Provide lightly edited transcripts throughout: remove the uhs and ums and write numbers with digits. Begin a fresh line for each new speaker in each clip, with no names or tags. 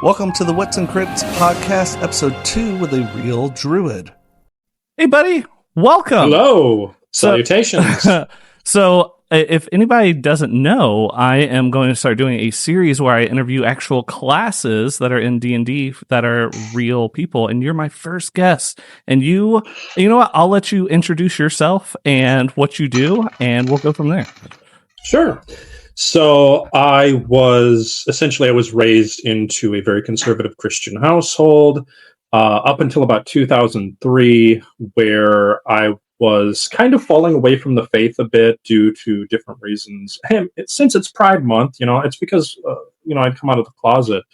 Welcome to the Wits Crits podcast, episode 2 with a real Druid.
Hey, buddy. Welcome.
Hello. Salutations.
So, if anybody doesn't know, I am going to start doing a series where I interview actual classes that are in D&D that are real people, and you're my first guest. And you know what? I'll let you introduce yourself and what you do, and we'll go from there.
Sure. So I was raised into a very conservative Christian household up until about 2003, where I was kind of falling away from the faith a bit due to different reasons. And since it's Pride Month, it's because, I'd come out of the closet.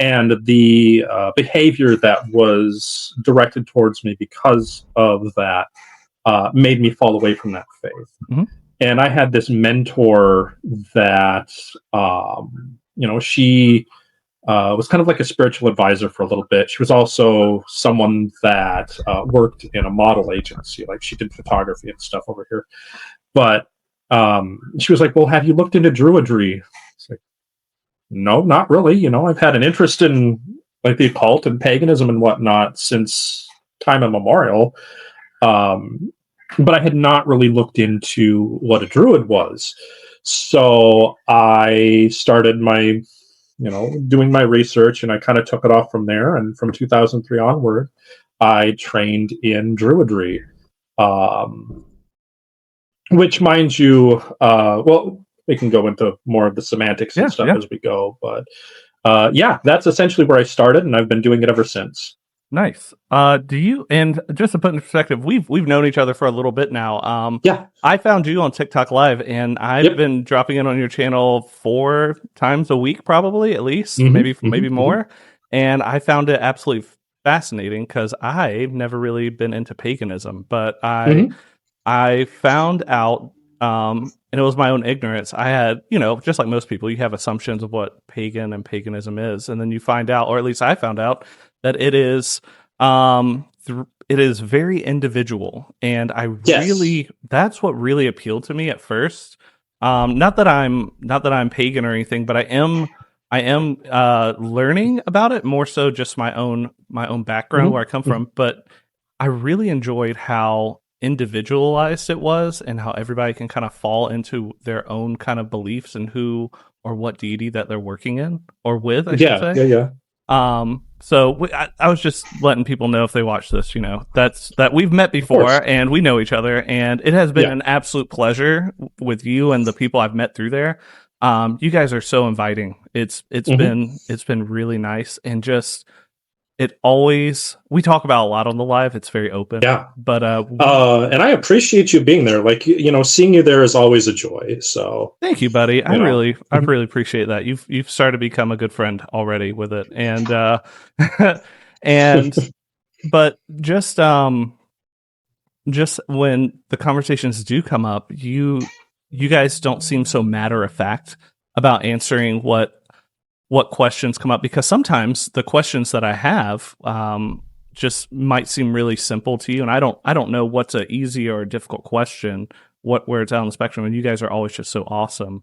And the behavior that was directed towards me because of that made me fall away from that faith. Mm-hmm. And I had this mentor that, she was kind of like a spiritual advisor for a little bit. She was also someone that worked in a model agency. Like, she did photography and stuff over here. But she was like, well, have you looked into Druidry? It's like, no, not really. I've had an interest in like the occult and paganism and whatnot since time immemorial. But I had not really looked into what a Druid was. So I started my, doing my research, and I kind of took it off from there. And from 2003 onward, I trained in Druidry, which, mind you, we can go into more of the semantics and stuff as we go. But that's essentially where I started, and I've been doing it ever since.
Nice. And just to put in perspective, we've known each other for a little bit now. I found you on TikTok Live, and I've been dropping in on your channel 4 times a week, probably, at least, maybe more. And I found it absolutely fascinating because I've never really been into paganism, but I found out, and it was my own ignorance. I had, just like most people, you have assumptions of what pagan and paganism is, and then you find out, or at least I found out, that it is very individual, and that's what really appealed to me at first. Not that I'm pagan or anything, but I am learning about it more so just my own background, where I come from. But I really enjoyed how individualized it was, and how everybody can kind of fall into their own kind of beliefs and who or what deity that they're working in or with. I should say. So I was just letting people know, if they watch this, that we've met before and we know each other, and it has been an absolute pleasure with you and the people I've met through there. You guys are so inviting. It's been really nice, and just we talk about a lot on the live. It's very open. Yeah. But
and I appreciate you being there. Like, seeing you there is always a joy. So
thank you, buddy. I really appreciate that. You've started to become a good friend already with it. And but just when the conversations do come up, you guys don't seem so matter of fact about answering what questions come up, because sometimes the questions that I have just might seem really simple to you, and I don't know what's an easy or a difficult question, where it's out on the spectrum, and you guys are always just so awesome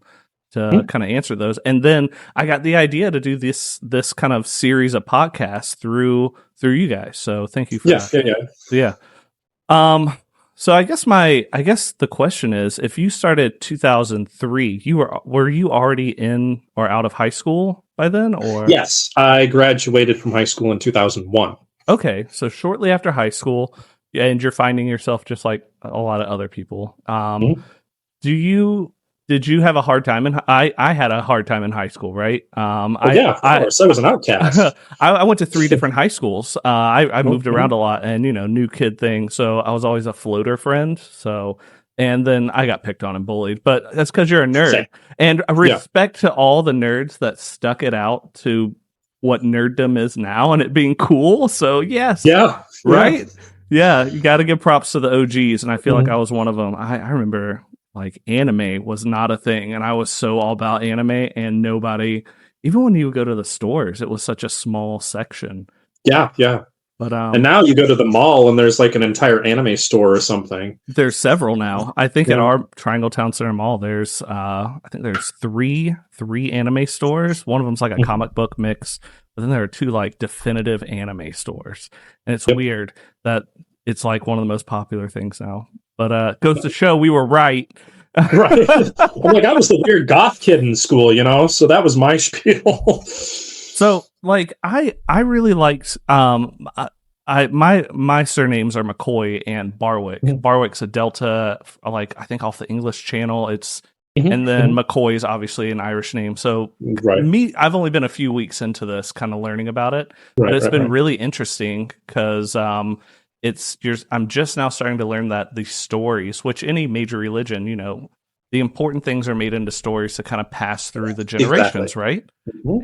to kind of answer those. And then I got the idea to do this kind of series of podcasts through you guys. So thank you for that. Yeah. So I guess the question is, if you started 2003, were you already in or out of high school by then? Or
yes, I graduated from high school in 2001. Okay,
so shortly after high school, and you're finding yourself just like a lot of other people. Did you have a hard time I had a hard time in high school, right?
Of course. I was an outcast.
I went to 3 different high schools. I moved around a lot, and new kid thing. So I was always a floater friend. So, and then I got picked on and bullied, but that's because you're a nerd.
Same.
And respect to all the nerds that stuck it out to what nerddom is now and it being cool. So yes, right, you got to give props to the OGs, and I feel like I was one of them. I remember, like, anime was not a thing, and I was so all about anime, and nobody, even when you go to the stores, it was such a small section.
Yeah.
But
and now you go to the mall and there's like an entire anime store or something.
There's several now. I think at our Triangle Town Center Mall, there's I think there's three anime stores. One of them's like a comic book mix, but then there are 2 like definitive anime stores, and it's weird that it's like one of the most popular things now. But goes to show we were right.
Right. I'm like, I was the weird goth kid in school, so that was my spiel.
So like I really liked my surnames are McCoy and Barwick. Barwick's a Delta, like I think off the English Channel. It's and then McCoy is obviously an Irish name. So I've only been a few weeks into this, kind of learning about it, but it's been really interesting because I'm just now starting to learn that the stories, which any major religion, the important things are made into stories to kind of pass through the generations, right?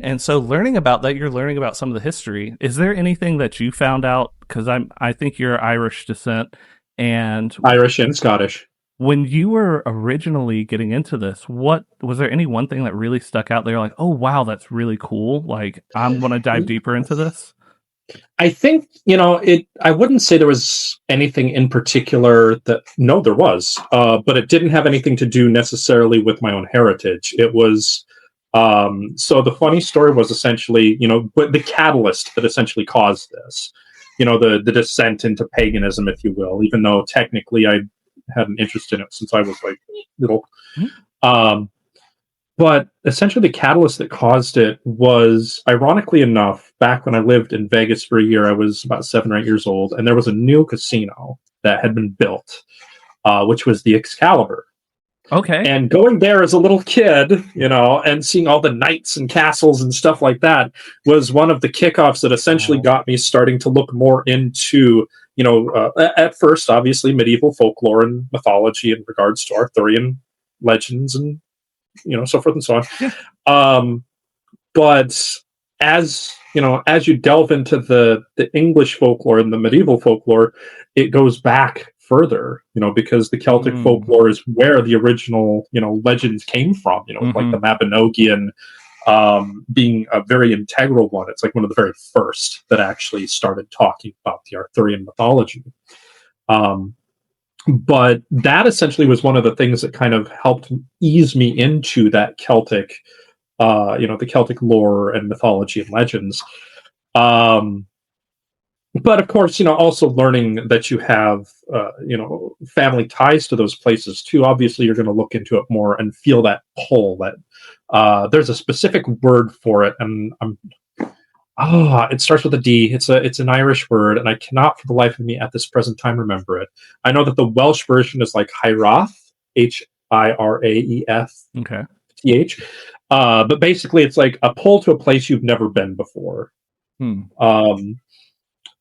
And so learning about that, you're learning about some of the history. Is there anything that you found out? Because I think you're Irish descent and
Irish and Scottish.
When you were originally getting into this, what was there any one thing that really stuck out there? Like, oh wow, that's really cool. Like, I'm going to dive deeper into this.
I think, I wouldn't say there was anything in particular no, there was, but it didn't have anything to do necessarily with my own heritage. It was, so the funny story was essentially, the catalyst that essentially caused this, the descent into paganism, if you will, even though technically I had an interest in it since I was like little. But essentially the catalyst that caused it was, ironically enough, back when I lived in Vegas for a year, I was about 7 or 8 years old, and there was a new casino that had been built, which was the Excalibur.
Okay.
And going there as a little kid, and seeing all the knights and castles and stuff like that was one of the kickoffs that essentially got me starting to look more into, at first, obviously, medieval folklore and mythology in regards to Arthurian legends and so forth and so on. But as you delve into the English folklore and the medieval folklore, it goes back further, because the Celtic folklore is where the original, legends came from, like the Mabinogian being a very integral one. It's like one of the very first that actually started talking about the Arthurian mythology. But that essentially was one of the things that kind of helped ease me into that Celtic, the Celtic lore and mythology and legends. But of course, also learning that you have, family ties to those places too. Obviously, you're going to look into it more and feel that pull. That there's a specific word for it, and it starts with a D. It's an Irish word, and I cannot for the life of me at this present time remember it. I know that the Welsh version is like Hiraeth, Hiraeth.
Okay.
TH. But basically, it's like a pull to a place you've never been before.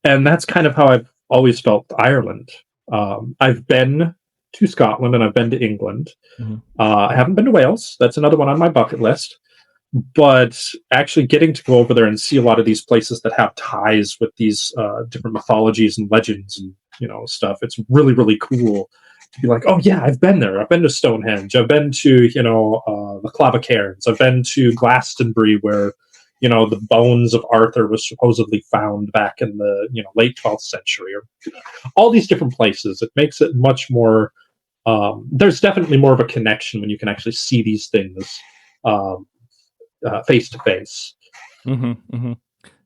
And that's kind of how I've always felt Ireland. I've been to Scotland and I've been to England. I haven't been to Wales. That's another one on my bucket list. But actually getting to go over there and see a lot of these places that have ties with these different mythologies and legends and stuff, it's really, really cool to be like, oh yeah, I've been there. I've been to Stonehenge. I've been to the Clavacairns. I've been to Glastonbury, where the bones of Arthur was supposedly found back in the late 12th century, or all these different places. It makes it much more. There's definitely more of a connection when you can actually see these things face to face.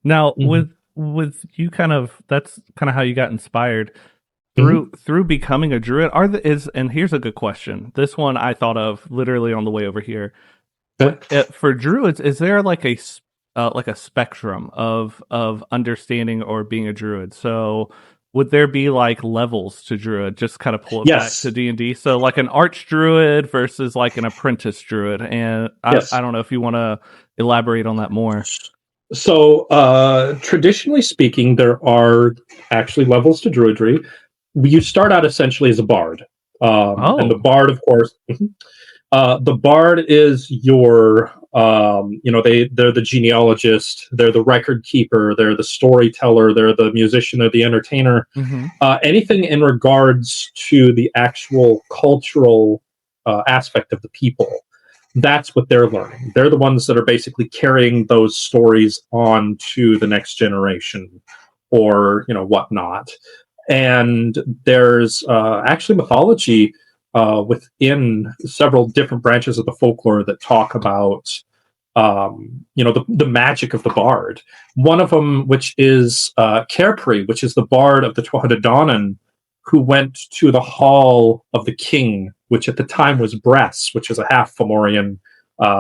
Now, with you, that's kind of how you got inspired through becoming a druid. And here's a good question. This one I thought of literally on the way over here. For druids, is there like a spectrum of understanding or being a druid? So would there be like levels to druid? Just kind of pull it back to D&D. So like an arch druid versus like an apprentice druid. And I don't know if you want to elaborate on that more.
So traditionally speaking, there are actually levels to druidry. You start out essentially as a bard. And the bard, of course, the bard is your, they're the genealogist, they're the record keeper, they're the storyteller, they're the musician, they're the entertainer. Anything in regards to the actual cultural aspect of the people, that's what they're learning. They're the ones that are basically carrying those stories on to the next generation. or whatnot. And there's actually mythology within several different branches of the folklore that talk about the magic of the bard. One of them, which is Cairpri, which is the bard of the Tuatha Dé Danann, who went to the hall of the king, which at the time was Bress, which is a half Fomorian,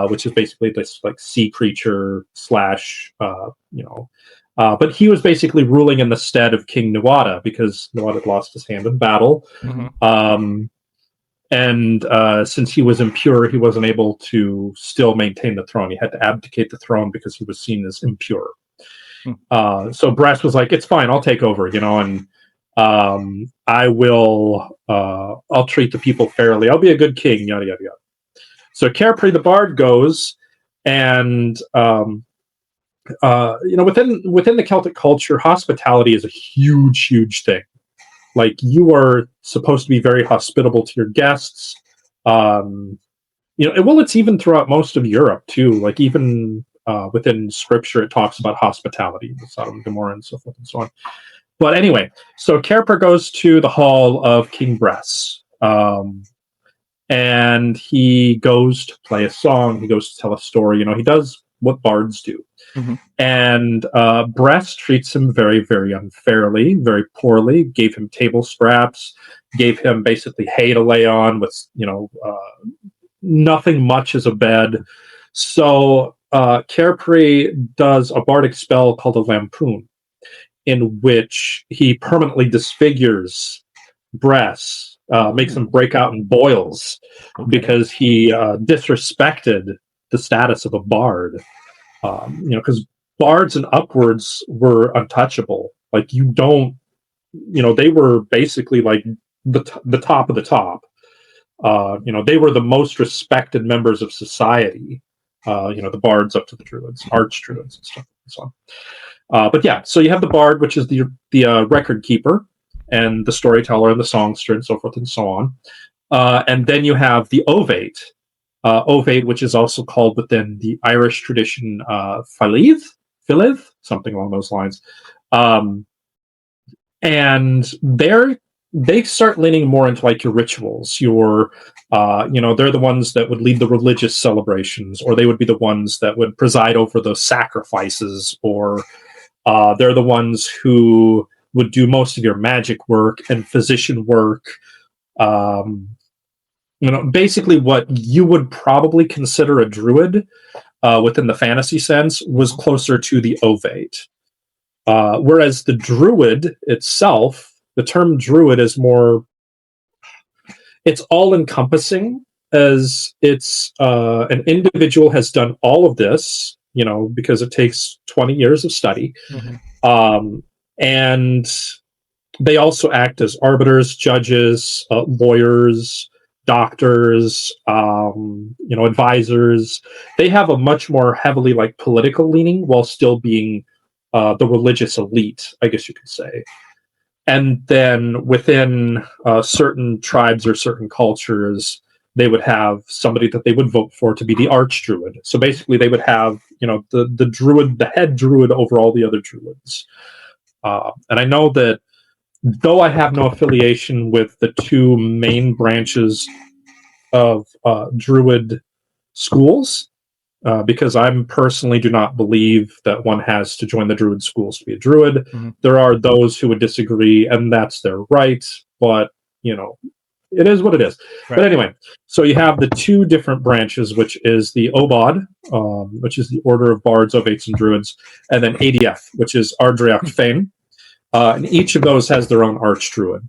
which is basically this like sea creature slash, but he was basically ruling in the stead of King Nuada because Nuada had lost his hand in battle.
Mm-hmm.
And since he was impure, he wasn't able to still maintain the throne. He had to abdicate the throne because he was seen as impure. So Bress was like, "It's fine, I'll take over," and I will. I'll treat the people fairly. I'll be a good king. Yada yada yada. So Cairpri the bard goes, and within the Celtic culture, hospitality is a huge thing. Like, you are supposed to be very hospitable to your guests. It's even throughout most of Europe too. Like, even within Scripture, it talks about hospitality, Sodom and Gomorrah, and so forth and so on. But anyway, so Cairpri goes to the hall of King Bress, and he goes to play a song. He goes to tell a story. He does what bards do.
Mm-hmm.
And Bress treats him very, very unfairly, very poorly, gave him table scraps, gave him basically hay to lay on with, nothing much as a bed. So Cairpri does a bardic spell called a lampoon, in which he permanently disfigures Bress, makes him break out in boils because he disrespected the status of a bard. Because bards and upwards were untouchable. Like, they were basically like the top of the top. They were the most respected members of society. The bards up to the druids, archdruids, and stuff and so on. But yeah, so you have the bard, which is the record keeper, and the storyteller, and the songster, and so forth and so on. And then you have the ovate. Ovate, which is also called within the Irish tradition Filith, something along those lines. And they start leaning more into like your rituals, they're the ones that would lead the religious celebrations, or they would be the ones that would preside over the sacrifices, or they're the ones who would do most of your magic work and physician work. Basically what you would probably consider a druid within the fantasy sense was closer to the ovate. Whereas the druid itself, the term druid is more, it's all-encompassing, as it's an individual has done all of this, because it takes 20 years of study. Mm-hmm. And they also act as arbiters, judges, lawyers, doctors, advisors. They have a much more heavily like political leaning while still being the religious elite, I guess you could say. And then within certain tribes or certain cultures, they would have somebody that they would vote for to be the archdruid. So basically they would have, the druid, the head druid over all the other druids. And I know that though I have no affiliation with the two main branches of Druid schools, because I personally do not believe that one has to join the Druid schools to be a Druid. Mm-hmm. There are those who would disagree, and that's their right, but, it is what it is. Right. But anyway, so you have the two different branches, which is the Obod, which is the Order of Bards, Ovates, and Druids, and then ADF, which is Ardreach Féin. And each of those has their own archdruid.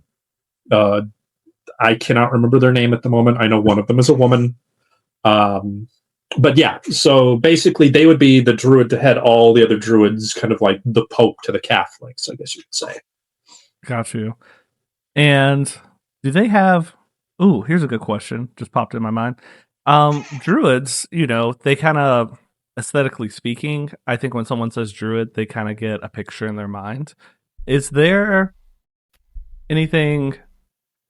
I cannot remember their name at the moment. I know one of them is a woman. But yeah, so basically they would be the druid to head all the other druids, kind of like the Pope to the Catholics, I guess you could say.
Got you. And do they have... Ooh, here's a good question. Just popped in my mind. Druids, they kind of, aesthetically speaking, I think when someone says druid, they kind of get a picture in their mind. Is there anything,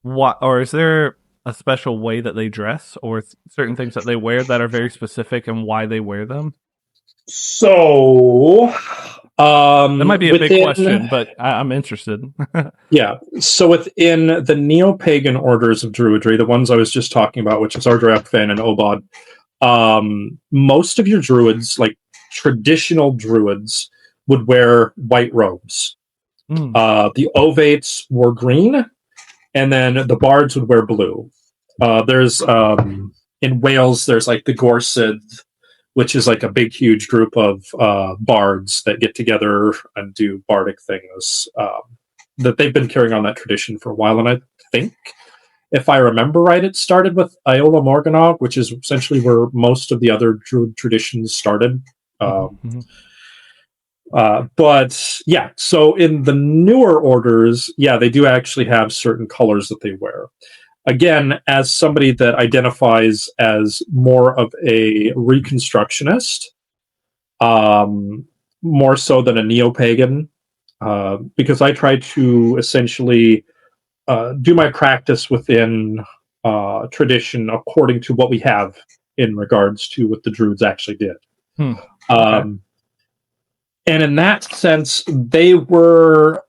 or is there a special way that they dress, or certain things that they wear that are very specific and why they wear them?
So,
That might be a big question, but I'm interested.
Yeah. So within the neo-pagan orders of Druidry, the ones I was just talking about, which is Ardraphan and Obod, most of your Druids, like traditional Druids, would wear white robes. The Ovates wore green, and then the Bards would wear blue. There's in Wales, there's like the Gorsid, which is like a big, huge group of bards that get together and do bardic things. That they've been carrying on that tradition for a while, and I think, if I remember right, it started with Iola Morgannog, which is essentially where most of the other Druid traditions started. But yeah, so in the newer orders, yeah, they do actually have certain colors that they wear. Again, as somebody that identifies as more of a Reconstructionist, more so than a neo-pagan, because I try to essentially do my practice within tradition according to what we have in regards to what the Druids actually did.
Okay.
And in that sense, they were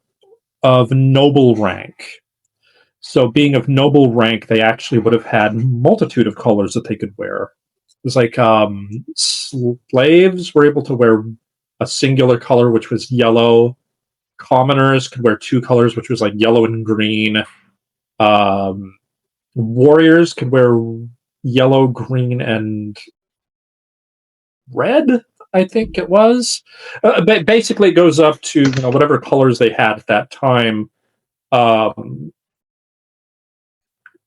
of noble rank. So being of noble rank, they actually would have had multitude of colors that they could wear. It was like slaves were able to wear a singular color, which was yellow. Commoners could wear two colors, which was like yellow and green. Warriors could wear yellow, green, and red, I think it was. Basically, it goes up to whatever colors they had at that time.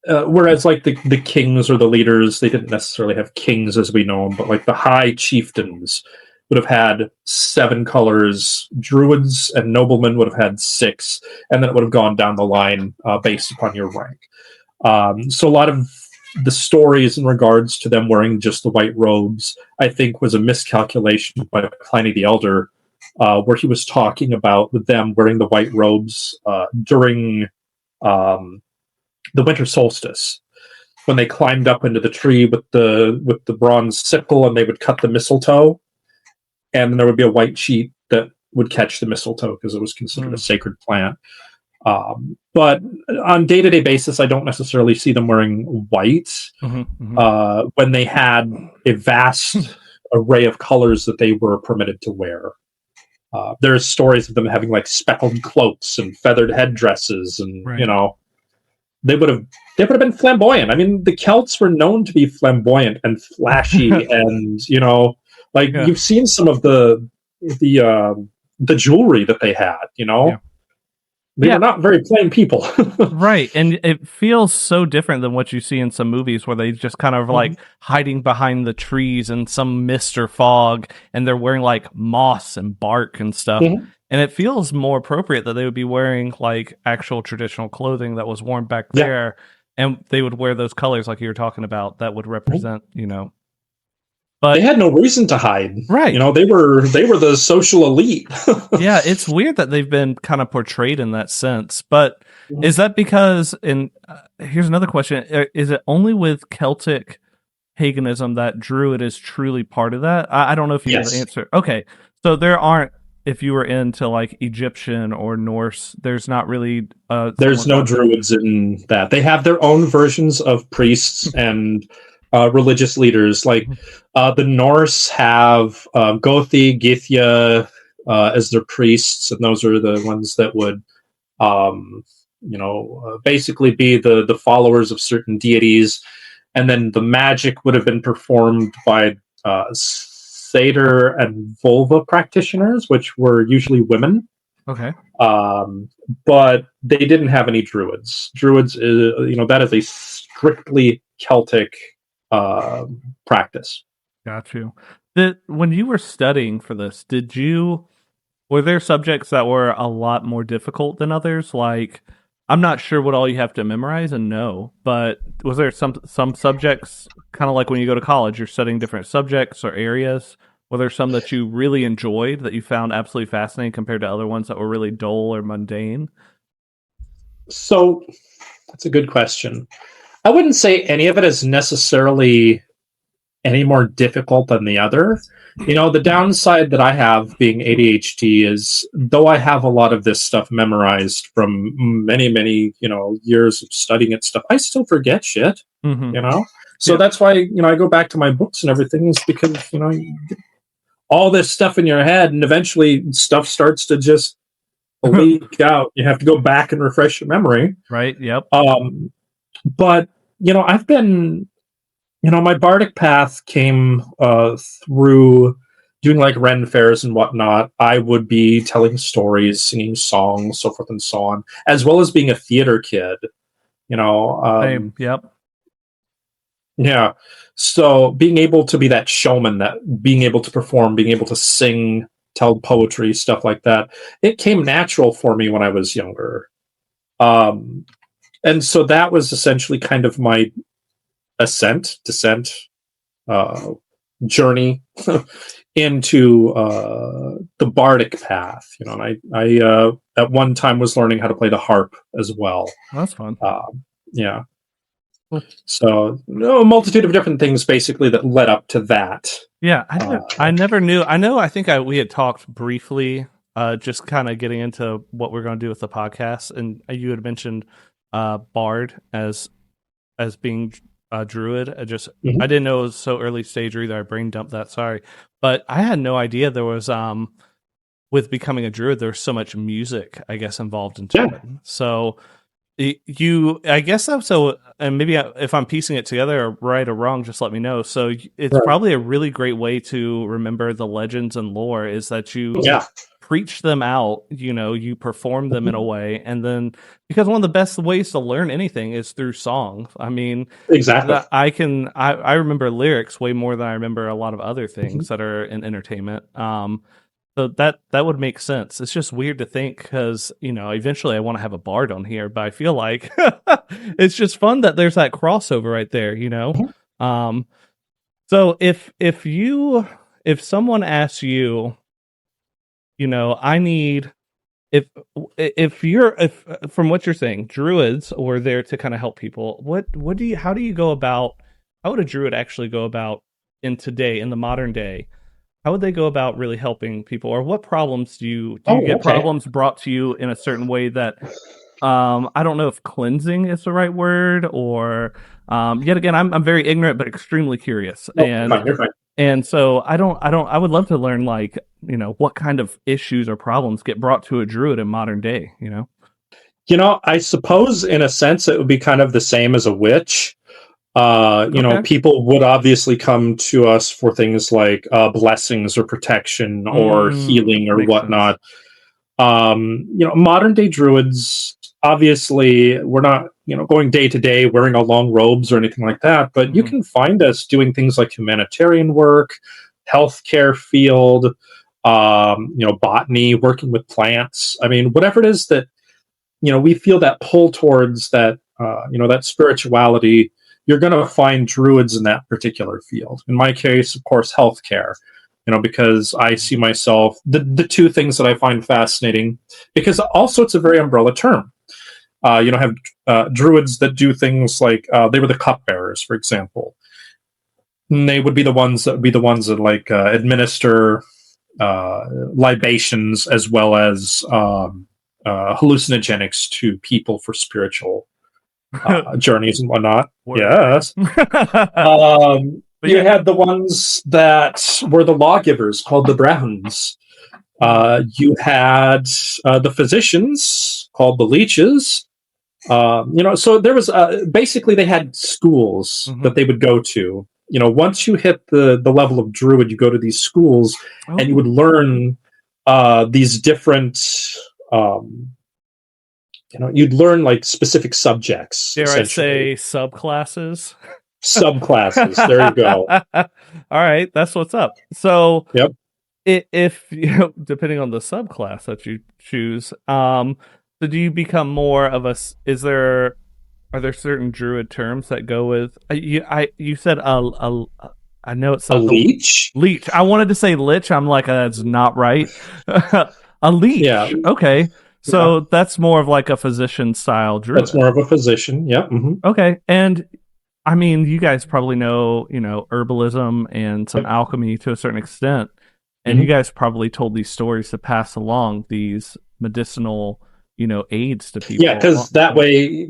Whereas like the kings or the leaders, they didn't necessarily have kings as we know them, but like the high chieftains would have had 7 colors. Druids and noblemen would have had 6, and then it would have gone down the line based upon your rank. So a lot of the stories in regards to them wearing just the white robes, I think, was a miscalculation by Pliny the Elder, where he was talking about them wearing the white robes during the winter solstice, when they climbed up into the tree with the bronze sickle, and they would cut the mistletoe, and then there would be a white sheet that would catch the mistletoe because it was considered a sacred plant. But on day-to-day basis, I don't necessarily see them wearing white when they had a vast array of colors that they were permitted to wear. There's stories of them having like speckled cloaks and feathered headdresses, and they would have been flamboyant. I mean, the Celts were known to be flamboyant and flashy, and you've seen some of the jewelry that they had. They were not very plain people.
Right. And it feels so different than what you see in some movies where they just kind of like hiding behind the trees in some mist or fog, and they're wearing like moss and bark and stuff. And it feels more appropriate that they would be wearing like actual traditional clothing that was worn back there, and they would wear those colors like you were talking about that would represent, But
they had no reason to hide.
Right.
They were the social elite.
Yeah, it's weird that they've been kind of portrayed in that sense. But is that because, and here's another question, is it only with Celtic paganism that Druid is truly part of that? I don't know if you have the answer. Okay, so there aren't, if you were into like Egyptian or Norse, there's not really...
there's no Druids in that. They have their own versions of priests and... religious leaders. Like the Norse have Gothi, Githya as their priests, and those are the ones that would basically be the followers of certain deities. And then the magic would have been performed by satyr and vulva practitioners, which were usually women.
Okay.
But they didn't have any druids. Druids is, that is a strictly Celtic practice.
Got you. When you were studying for this, were there subjects that were a lot more difficult than others? Like, I'm not sure what all you have to memorize and know, but was there some subjects, kind of like when you go to college, you're studying different subjects or areas? Were there some that you really enjoyed, that you found absolutely fascinating compared to other ones that were really dull or mundane?
So, that's a good question. I wouldn't say any of it is necessarily any more difficult than the other. The downside that I have being ADHD is, though I have a lot of this stuff memorized from many, many, years of studying it stuff, I still forget shit, So that's why, I go back to my books and everything, is because, you get all this stuff in your head, and eventually stuff starts to just leak out. You have to go back and refresh your memory.
Right. Yep.
But, I've been, my bardic path came through doing like Ren fairs and whatnot. I would be telling stories, singing songs, so forth and so on, as well as being a theater kid.
Same. Yep.
Yeah. So being able to be that showman, that being able to perform, being able to sing, tell poetry, stuff like that, it came natural for me when I was younger. And so that was essentially kind of my descent, journey into the bardic path. And I at one time was learning how to play the harp as well.
That's fun.
Yeah. So a multitude of different things basically that led up to that.
Yeah, I never knew. I think we had talked briefly, just kind of getting into what we're going to do with the podcast, and you had mentioned Bard as being a Druid. I didn't know it was so early stage either. I brain dumped that. Sorry, but I had no idea there was with becoming a Druid, there's so much music, I guess, involved into it. So. I guess so, and maybe if I'm piecing it together right or wrong, just let me know. So it's probably a really great way to remember the legends and lore is that you preach them out, you perform them in a way, and then because one of the best ways to learn anything is through song. I mean,
exactly.
I remember lyrics way more than I remember a lot of other things that are in entertainment. So that would make sense. It's just weird to think because, eventually I want to have a bard on here, but I feel like it's just fun that there's that crossover right there, So if someone asks you, I need, if from what you're saying, druids were there to kind of help people, how would a druid actually go about in the modern day? How would they go about really helping people, or what problems do you get problems brought to you in a certain way that I don't know if cleansing is the right word, or yet again I'm very ignorant but extremely curious,
you're fine.
And so I would love to learn what kind of issues or problems get brought to a druid in modern day.
I suppose in a sense it would be kind of the same as a witch. People would obviously come to us for things like blessings or protection or healing or whatnot. Modern day druids, obviously, we're not, going day to day wearing our long robes or anything like that, but you can find us doing things like humanitarian work, healthcare field, botany, working with plants. I mean, whatever it is that, we feel that pull towards that, that spirituality. You're going to find druids in that particular field. In my case, of course, healthcare, because I see myself, the two things that I find fascinating, because also it's a very umbrella term. Have druids that do things like, they were the cupbearers, for example. And they would be the ones that administer libations as well as hallucinogenics to people for spiritual journeys and whatnot. Yes. You had the ones that were the lawgivers called the Brahmins. You had the physicians called the leeches. So there was basically they had schools that they would go to. Once you hit the level of druid, you go to these schools and you would learn these different you'd learn like specific subjects.
Dare I say subclasses?
Subclasses. There you go.
All right, that's what's up. So,
yep.
If depending on the subclass that you choose, so do you become more of a? Are there certain druid terms that go with? You said I know it's
a leech.
Leech. I wanted to say lich. I'm like that's not right. A leech.
Yeah.
Okay. So that's more of like a physician style druid.
That's more of a physician. Yeah.
Okay. And I mean, you guys probably know, herbalism and some alchemy to a certain extent, and you guys probably told these stories to pass along these medicinal, aids to people.
Yeah, because that way,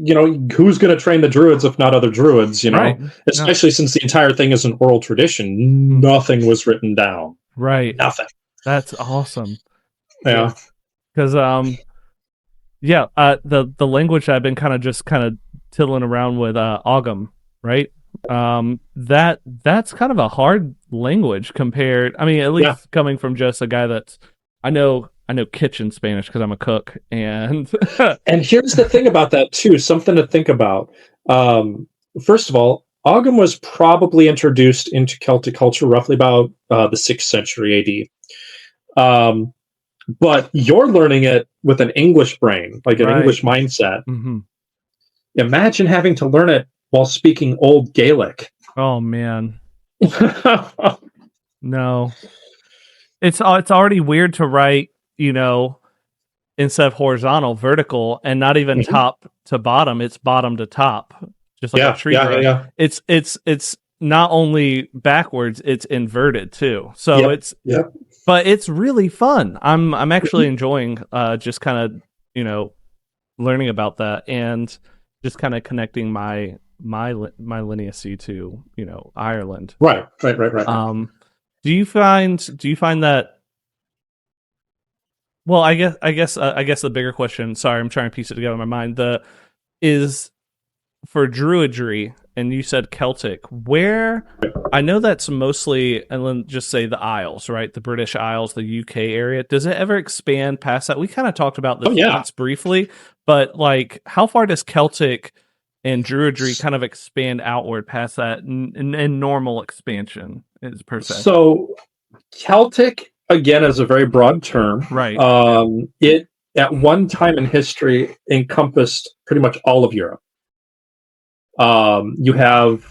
who's going to train the druids if not other druids?
Right.
Especially since the entire thing is an oral tradition, nothing was written down.
Right.
Nothing.
That's awesome.
Yeah.
Because the language I've been kind of tiddling around with, Ogham, right? That's kind of a hard language compared. I mean, at least coming from just a guy that's I know kitchen Spanish because I'm a cook, and
and here's the thing about that too. Something to think about. First of all, Ogham was probably introduced into Celtic culture roughly about the 6th century AD. But you're learning it with an English brain, like an English mindset.
Mm-hmm.
Imagine having to learn it while speaking Old Gaelic.
Oh man, no. It's already weird to write, instead of horizontal, vertical, and not even top to bottom. It's bottom to top, just like a tree.
Yeah.
It's not only backwards; it's inverted too. So but it's really fun. I'm actually enjoying just kind of learning about that and just kind of connecting my lineacy to Ireland.
Right.
Do you find that? Well, I guess the bigger question. Sorry, I'm trying to piece it together in my mind. Is for Druidry, and you said Celtic. Where I know that's mostly, and then just say the Isles, right? The British Isles, the UK area. Does it ever expand past that? We kind of talked about this once briefly, but like, how far does Celtic and Druidry kind of expand outward past that in normal expansion is per se?
So Celtic, again, is a very broad term.
Right.
It, at one time in history, encompassed pretty much all of Europe. You have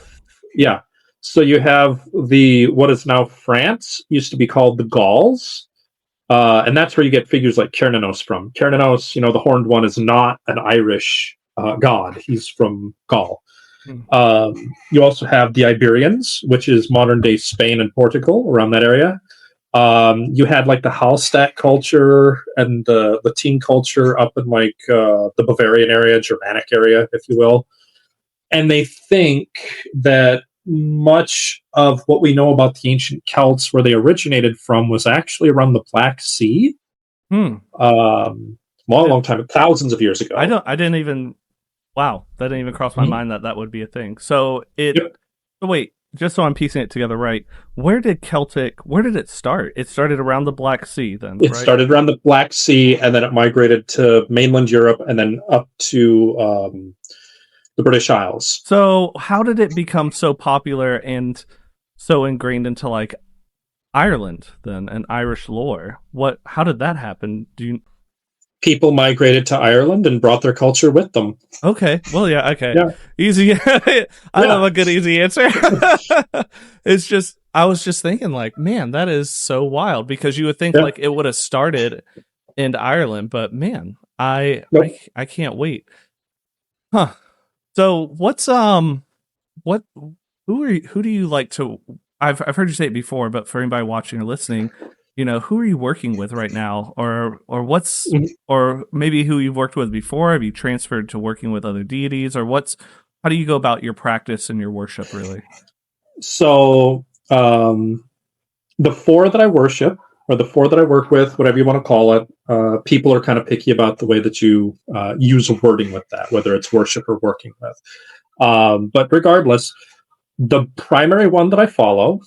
what is now France, used to be called the Gauls. And that's where you get figures like Cernunnos from. Cernunnos, the horned one, is not an Irish god. He's from Gaul. You also have the Iberians, which is modern day Spain and Portugal, around that area. You had like the Hallstatt culture and the Latin culture up in like the Bavarian area, Germanic area, if you will. And they think that much of what we know about the ancient Celts, where they originated from, was actually around the Black Sea. Long time, thousands of years ago.
That didn't even cross my mind that would be a thing. So so wait, just so I'm piecing it together right, where did it start? It started around the Black Sea then,
It started around the Black Sea, and then it migrated to mainland Europe, and then up to the British Isles.
So how did it become so popular and so ingrained into like Ireland then, and Irish lore? How did that happen?
People migrated to Ireland and brought their culture with them.
Okay. Well, yeah. Okay. Yeah. Easy. I love a good easy answer. It's just, I was just thinking like, man, that is so wild, because you would think like it would have started in Ireland, but man, I can't wait. Huh. So who do you like to, I've heard you say it before, but for anybody watching or listening, who are you working with right now, or or maybe who you've worked with before? Have you transferred to working with other deities, or how do you go about your practice and your worship really?
So, the four that I worship, or the four that I work with, whatever you want to call it, people are kind of picky about the way that you use wording with that, whether it's worship or working with. But regardless, the primary one that I follow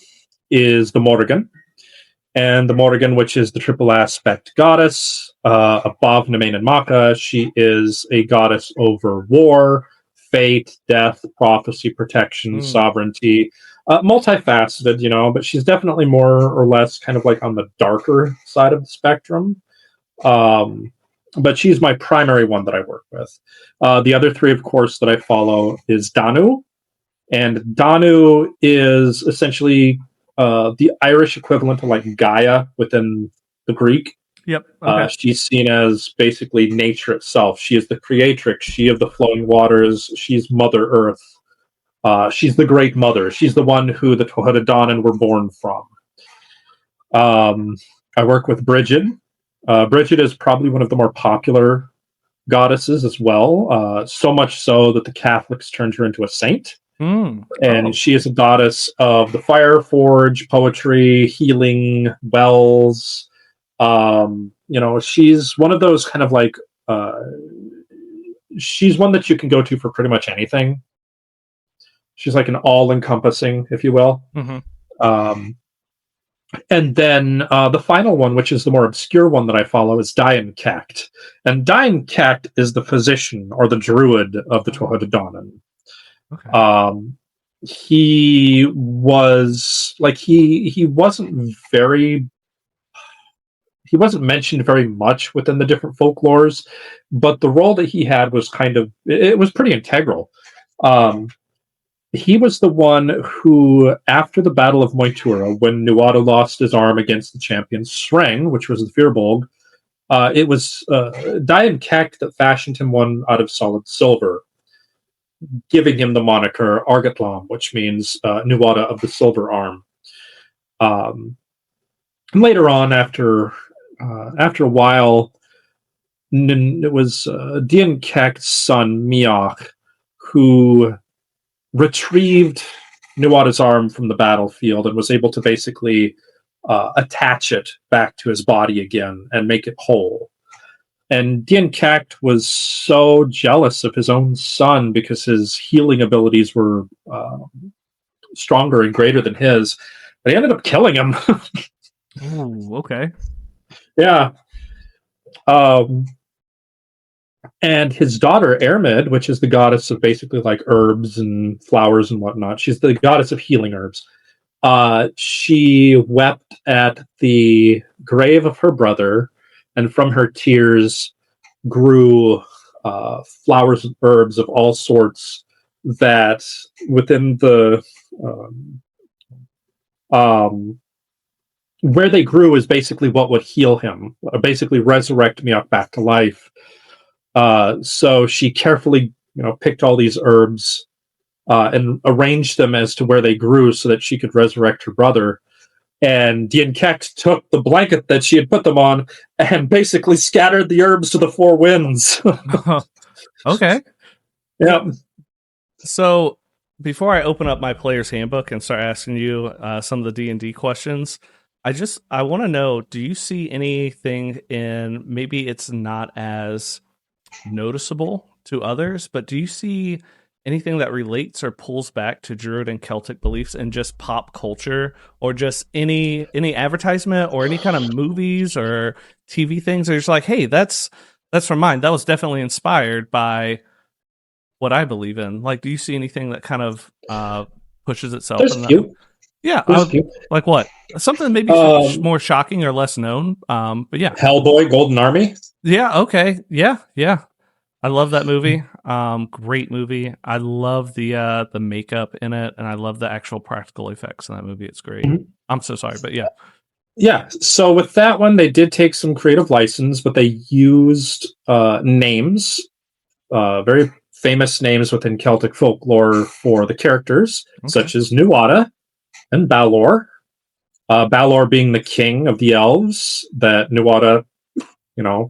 is the Morrigan. And the Morrigan, which is the triple aspect goddess, above Nemain and Macha, she is a goddess over war, fate, death, prophecy, protection, sovereignty. Multifaceted, but she's definitely more or less kind of like on the darker side of the spectrum. But she's my primary one that I work with. The other three, of course, that I follow is Danu. And Danu is essentially the Irish equivalent to like Gaia within the Greek.
Yep. Okay.
She's seen as basically nature itself. She is the creatrix. She of the flowing waters. She's Mother Earth. She's the Great Mother. She's the one who the Tohodadonan were born from. I work with Bridget. Bridget is probably one of the more popular goddesses as well, so much so that the Catholics turned her into a saint. And she is a goddess of the fire forge, poetry, healing, wells. She's one of those kind of like she's one that you can go to for pretty much anything. She's like an all-encompassing, if you will. And then the final one, which is the more obscure one that I follow, is Dissect. And Dissect is the physician or the druid of the Tohodadonan. Okay. He was like he wasn't mentioned very much within the different folklores, but the role that he had was it was pretty integral. He was the one who, after the Battle of Moitura, when Nuada lost his arm against the champion Sreng, which was the Firbolg, it was Dissect that fashioned him one out of solid silver, giving him the moniker Argatlam, which means Nuada of the Silver Arm. Later on, after a while, it was Dissect's son Miach who retrieved Nuada's arm from the battlefield and was able to basically attach it back to his body again and make it whole. And Dissect was so jealous of his own son because his healing abilities were stronger and greater than his, but he ended up killing him.
Oh, okay.
Yeah. And his daughter, Ermid, which is the goddess of basically like herbs and flowers and whatnot, she's the goddess of healing herbs. She wept at the grave of her brother, and from her tears grew flowers and herbs of all sorts that within the where they grew is basically what would heal him, basically resurrect Miach back to life. So she carefully, picked all these herbs and arranged them as to where they grew so that she could resurrect her brother. And Dissect took the blanket that she had put them on and basically scattered the herbs to the four winds.
Okay.
Yeah.
So before I open up my player's handbook and start asking you some of the D&D questions, I want to know, do you see anything in, maybe it's not as noticeable to others, but do you see anything that relates or pulls back to Druid and Celtic beliefs in just pop culture, or just any advertisement or any kind of movies or TV things? Or just like, hey, that's from mine. That was definitely inspired by what I believe in. Like, do you see anything that kind of pushes itself?
There's a few.
Yeah, like what? Something maybe more shocking or less known. But yeah,
Hellboy, Golden Army.
Yeah. Okay. Yeah. I love that movie. Great movie. I love the makeup in it, and I love the actual practical effects in that movie. It's great. Mm-hmm. I'm so sorry, but yeah.
Yeah. So with that one, they did take some creative license, but they used names, very famous names within Celtic folklore for the characters, such as Nuada and Balor. Balor being the king of the elves that Nuada,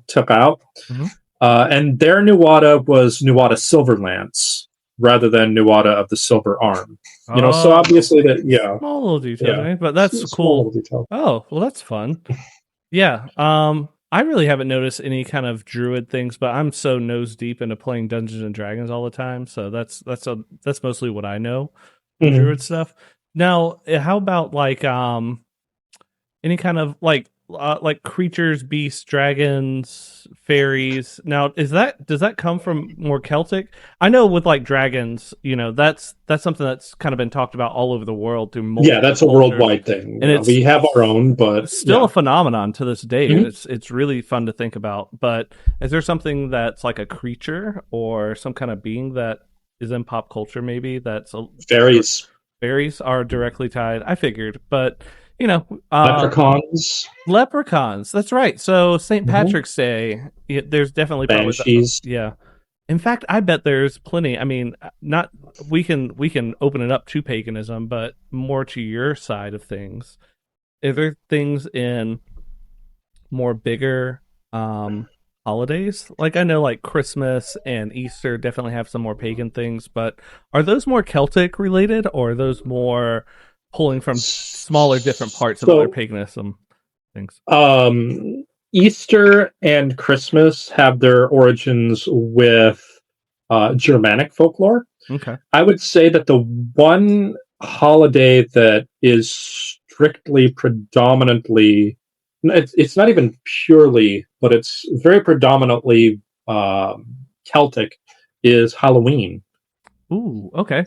took out. Mm-hmm. And their Nuada was Nuada Silverlance rather than Nuada of the Silver Arm. So obviously
small little detail, right? But that's cool. Oh, well, that's fun. Yeah. I really haven't noticed any kind of Druid things, but I'm so nose deep into playing Dungeons and Dragons all the time, so that's mostly what I know. Mm-hmm. Druid stuff. Now, how about like any kind of like creatures, beasts, dragons, fairies? Now, does that come from more Celtic? I know with like dragons, that's something that's kind of been talked about all over the world through multiple
that's a worldwide thing. And we have our own, but
it's still a phenomenon to this day. Mm-hmm. It's really fun to think about. But is there something that's like a creature or some kind of being that is in pop culture? Maybe that's
fairies.
Fairies are directly tied. I figured, but
leprechauns.
That's right. So St. Patrick's Day, there's definitely
banshees.
Yeah, In fact, I bet there's plenty. I mean, not we can open it up to paganism, but more to your side of things. Are there things in more bigger holidays? Like I know like Christmas and Easter definitely have some more pagan things, but are those more Celtic related or are those more pulling from smaller different parts of other
So,
paganism things?
Easter and Christmas have their origins with Germanic folklore.
Okay.
I would say that the one holiday that is strictly predominantly, it's not even purely, but it's very predominantly Celtic, is Halloween.
Ooh, okay.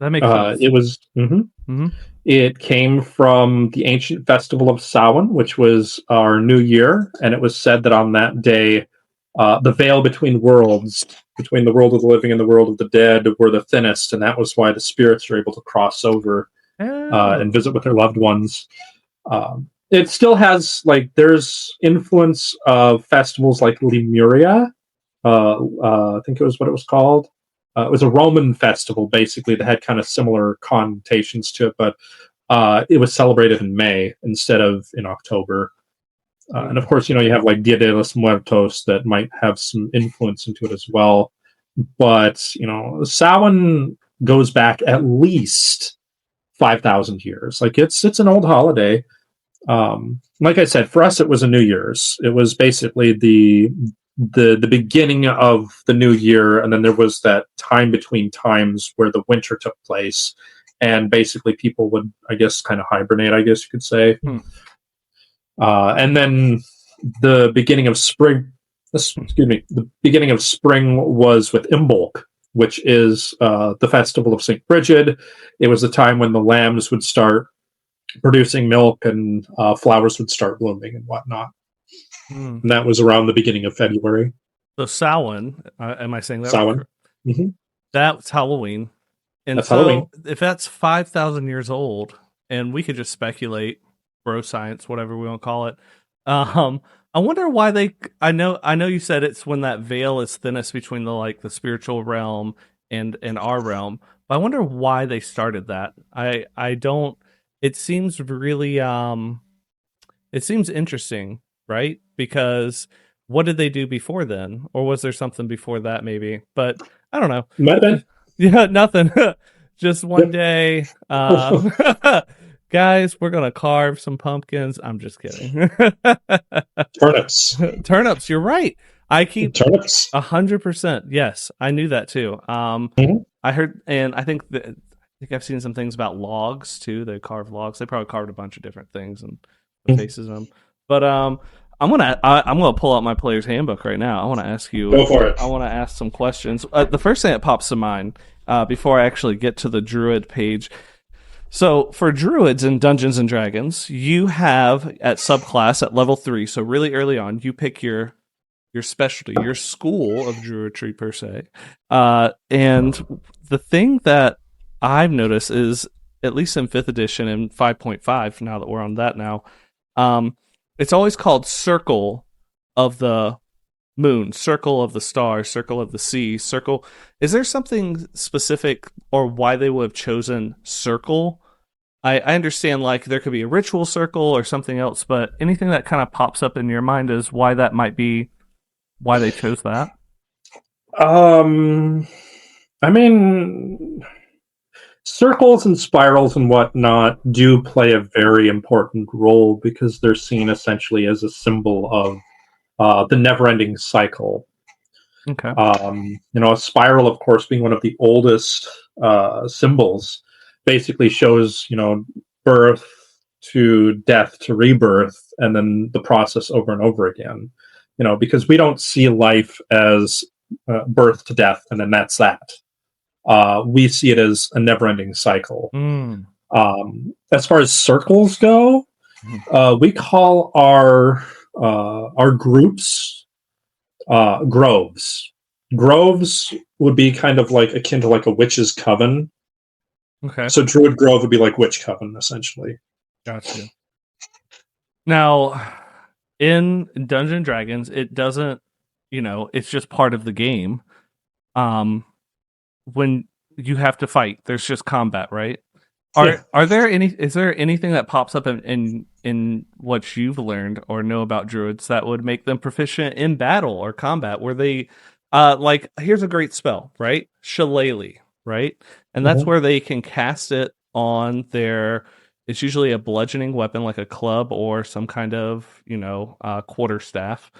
That makes sense.
It was.
Mm-hmm.
It came from the ancient festival of Samhain, which was our new year, and it was said that on that day, the veil between worlds, between the world of the living and the world of the dead, were the thinnest, and that was why the spirits are able to cross over and visit with their loved ones. It still has there's influence of festivals like Lemuria. I think it was what it was called. It was a Roman festival, basically, that had kind of similar connotations to it, but it was celebrated in May instead of in October. And of course, you have like Dia de los Muertos that might have some influence into it as well. But, Samhain goes back at least 5,000 years. Like it's an old holiday. Like I said, for us, it was a New Year's. It was basically the beginning of the new year, and then there was that time between times where the winter took place, and basically people would, I guess, kind of hibernate, I guess you could say. And then the beginning of spring, the beginning of spring was with Imbolc, which is the festival of St. Bridget. It was the time when the lambs would start producing milk and flowers would start blooming and whatnot. And that was around the beginning of February.
So Samhain, am I saying that?
Samhain. Mm-hmm.
That's Halloween. And
that's
so
Halloween.
If that's 5,000 years old, and we could just speculate, bro science, whatever we want to call it, I wonder why I know you said it's when that veil is thinnest between the spiritual realm and our realm, but I wonder why they started that. I don't. It seems really it seems interesting, right? Because what did they do before then? Or was there something before that maybe? But I don't know.
Might have been.
Yeah, nothing. Just one day. Guys, we're going to carve some pumpkins. I'm just kidding.
Turnips.
Turnips, you're right. I keep
turnips.
100%. Yes, I knew that too. I heard, and I think I've seen some things about logs too. They carve logs. They probably carved a bunch of different things and faces them. But I'm gonna pull out my player's handbook right now. I want to ask you.
Go for it.
I want to ask some questions. The first thing that pops to mind before I actually get to the Druid page. So for Druids in Dungeons and Dragons, you have at subclass at level 3. So really early on, you pick your specialty, your school of Druidry per se. And the thing that I've noticed is, at least in 5th edition and 5.5, now that we're on that now, it's always called Circle of the Moon, Circle of the Stars, Circle of the Sea, Circle. Is there something specific or why they would have chosen Circle? I understand there could be a ritual circle or something else, but anything that kind of pops up in your mind is why that might be why they chose that?
I mean, circles and spirals and whatnot do play a very important role because they're seen essentially as a symbol of the never-ending cycle.
Okay.
A spiral, of course, being one of the oldest symbols, basically shows, birth to death to rebirth, and then the process over and over again. Because we don't see life as birth to death, and then that's that. We see it as a never-ending cycle. As far as circles go, we call our groups groves. Groves would be kind of akin to a witch's coven.
Okay.
So Druid Grove would be like witch coven, essentially.
Gotcha. Now, in Dungeons and Dragons, it doesn't, it's just part of the game. when you have to fight, there's just combat, right?
Yeah.
Is there anything that pops up in what you've learned or know about druids that would make them proficient in battle or combat? Where they like, here's a great spell, right? Shillelagh, right? And that's where they can cast it on their, it's usually a bludgeoning weapon like a club or some kind of, quarterstaff,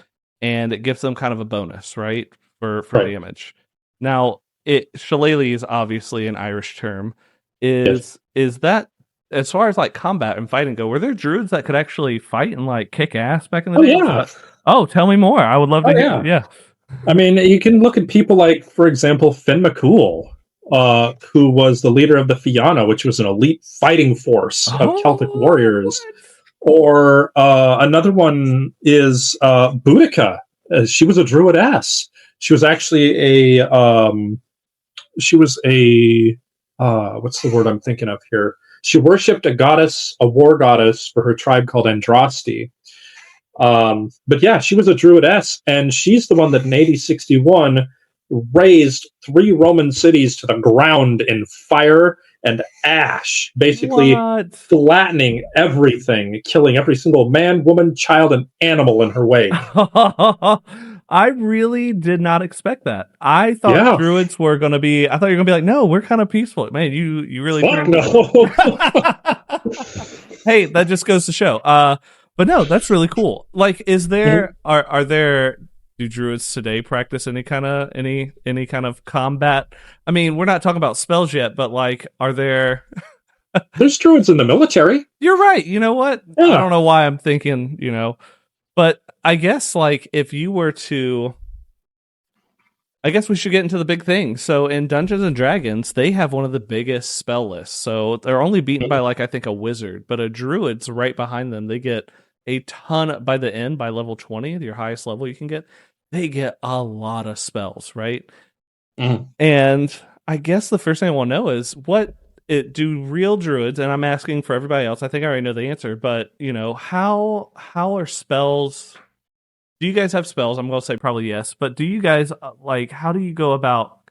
and it gives them kind of a bonus, right? For damage. Now, shillelagh is obviously an Irish term. Is that, as far as like combat and fighting go, were there druids that could actually fight and like kick ass back in the day?
Yeah.
Oh, tell me more. I would love to hear. Yeah.
I mean, you can look at people like, for example, Finn McCool, who was the leader of the Fianna, which was an elite fighting force of Celtic warriors. Or another one is Boudica. She was a druidess. She was actually what's the word I'm thinking of here? She worshipped a war goddess for her tribe called Andraste. But yeah, she was a druidess, and she's the one that in AD 61 razed 3 Roman cities to the ground in fire and ash, basically flattening everything, killing every single man, woman, child, and animal in her wake.
I really did not expect that. I thought druids were going to be, I thought you were going to be like, no, we're kind of peaceful. Man, you really turned
no.
Hey, that just goes to show. But no, that's really cool. Like, is there, do druids today practice any kind of combat? I mean, we're not talking about spells yet, but like, are there?
There's druids in the military.
You're right. You know what? Yeah. I don't know why I'm thinking, but I guess like if you were to, I guess we should get into the big thing. So in Dungeons and Dragons, they have one of the biggest spell lists. So they're only beaten by like, I think, a wizard, but a druid's right behind them. They get a ton by the end, by level 20, your highest level you can get. They get a lot of spells, right? And I guess the first thing I want to know is do real druids, and I'm asking for everybody else, I think I already know the answer, but how are spells, do you guys have spells? I'm going to say probably yes, but do you guys how do you go about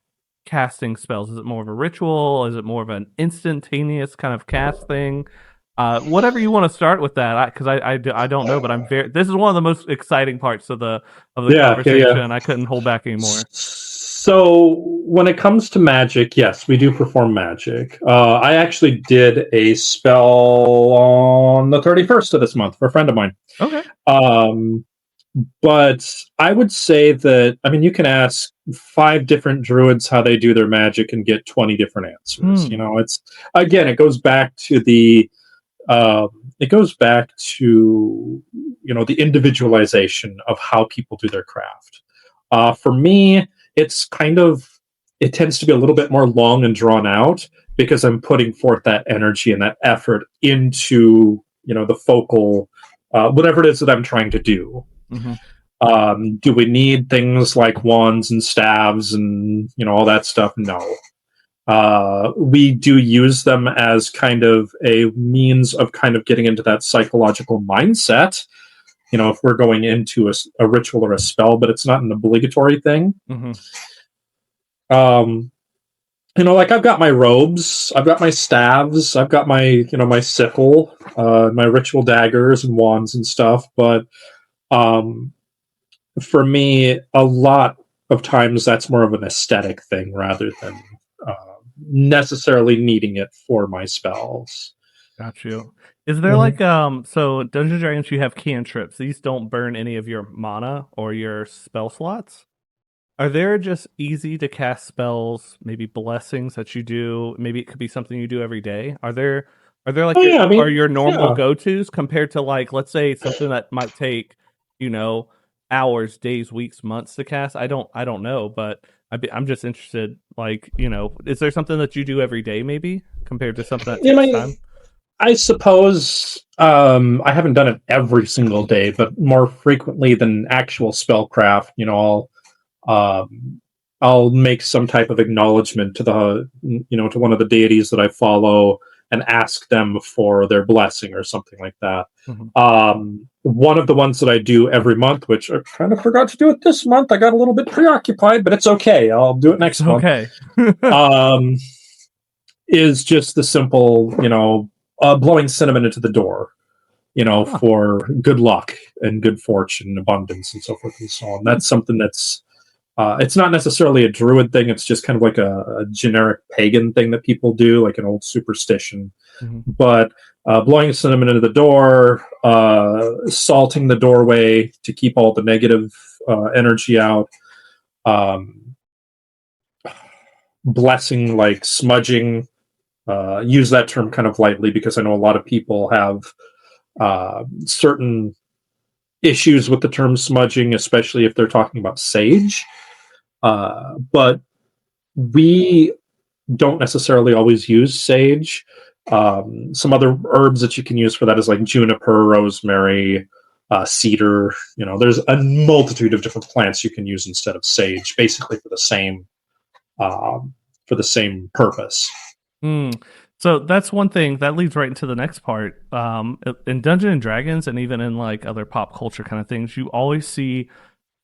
casting spells? Is it more of a ritual? Is it more of an instantaneous kind of cast thing? Whatever you want to start with that, because I don't know, but this is one of the most exciting parts of the conversation. Yeah. I couldn't hold back anymore.
So when it comes to magic, yes, we do perform magic. I actually did a spell on the 31st of this month for a friend of mine.
Okay.
But I would say that, I mean, you can ask 5 different druids how they do their magic and get 20 different answers. It's, again, it goes back to the the individualization of how people do their craft. For me, it tends to be a little bit more long and drawn out because I'm putting forth that energy and that effort into, the focal, whatever it is that I'm trying to do. Mm-hmm. Do we need things like wands and staves and, all that stuff? No. We do use them as kind of a means of kind of getting into that psychological mindset, if we're going into a ritual or a spell, but it's not an obligatory thing. Mm-hmm. I've got my robes, I've got my staves, I've got my, my sickle, my ritual daggers and wands and stuff. But for me, a lot of times that's more of an aesthetic thing rather than necessarily needing it for my spells.
Got you. Is there so Dungeons & Dragons, you have cantrips. These don't burn any of your mana or your spell slots. Are there just easy to cast spells, maybe blessings that you do? Maybe it could be something you do every day. Are there your normal go-tos compared to let's say something that might take, hours, days, weeks, months to cast? I don't know, but I'm just interested, is there something that you do every day maybe compared to something that takes time?
I suppose I haven't done it every single day, but more frequently than actual spellcraft, I'll make some type of acknowledgement to to one of the deities that I follow and ask them for their blessing or something like that. Mm-hmm. one of the ones that I do every month, which I kind of forgot to do it this month. I got a little bit preoccupied, but it's okay. I'll do it next month.
Okay.
Is just the simple, blowing cinnamon into the door, for good luck and good fortune, abundance, and so forth and so on. That's something that's, it's not necessarily a druid thing. It's just kind of like a generic pagan thing that people do, like an old superstition.
Mm-hmm.
But blowing cinnamon into the door, salting the doorway to keep all the negative energy out, blessing, like smudging. Use that term kind of lightly because I know a lot of people have certain issues with the term smudging, especially if they're talking about sage. But we don't necessarily always use sage. Some other herbs that you can use for that is like juniper, rosemary, cedar. There's a multitude of different plants you can use instead of sage, basically for the same purpose.
So that's one thing that leads right into the next part. In Dungeons and Dragons, and even in like other pop culture kind of things, you always see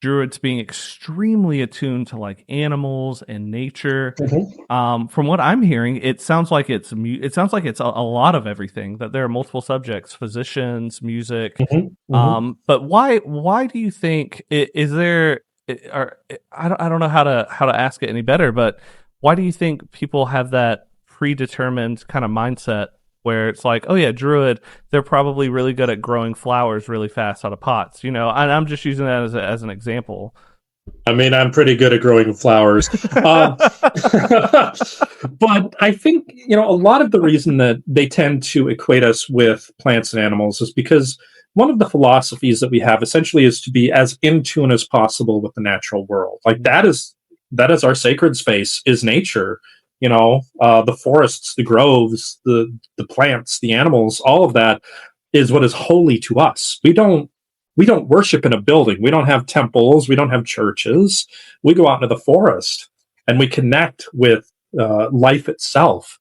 druids being extremely attuned to like animals and nature.
Mm-hmm.
From what I'm hearing, it sounds like it's a lot of everything. That there are multiple subjects: physicians, music.
Mm-hmm. Mm-hmm.
But why do you think is there? I don't know how to ask it any better. But why do you think people have that predetermined kind of mindset where it's like, oh yeah, druid, they're probably really good at growing flowers really fast out of pots, and I'm just using that as an example.
I mean, I'm pretty good at growing flowers. But I think, a lot of the reason that they tend to equate us with plants and animals is because one of the philosophies that we have essentially is to be as in tune as possible with the natural world. Like that is our sacred space, is nature. The forests, the groves, the plants, the animals, all of that is what is holy to us. We don't worship in a building. We don't have temples. We don't have churches. We go out into the forest and we connect with life itself,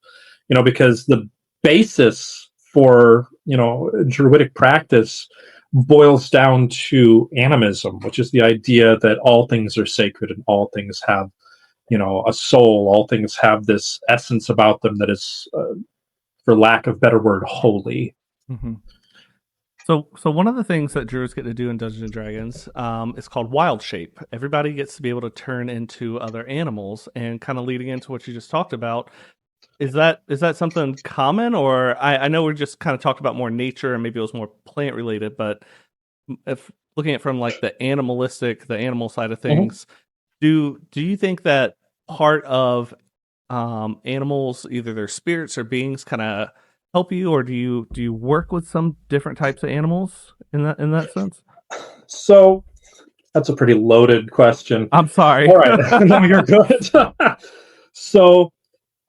because the basis for, druidic practice boils down to animism, which is the idea that all things are sacred and all things have a soul. All things have this essence about them that is, for lack of better word, holy.
Mm-hmm. So one of the things that druids get to do in Dungeons and Dragons is called wild shape. Everybody gets to be able to turn into other animals, and kind of leading into what you just talked about. Is that something common, or I know we're just kind of talking about more nature and maybe it was more plant related, but if looking at from like the animal side of things, mm-hmm. do you think that part of animals, either their spirits or beings, kind of help you, or do you work with some different types of animals in that sense?
So that's a pretty loaded question.
I'm sorry.
All right, no, you're good. So,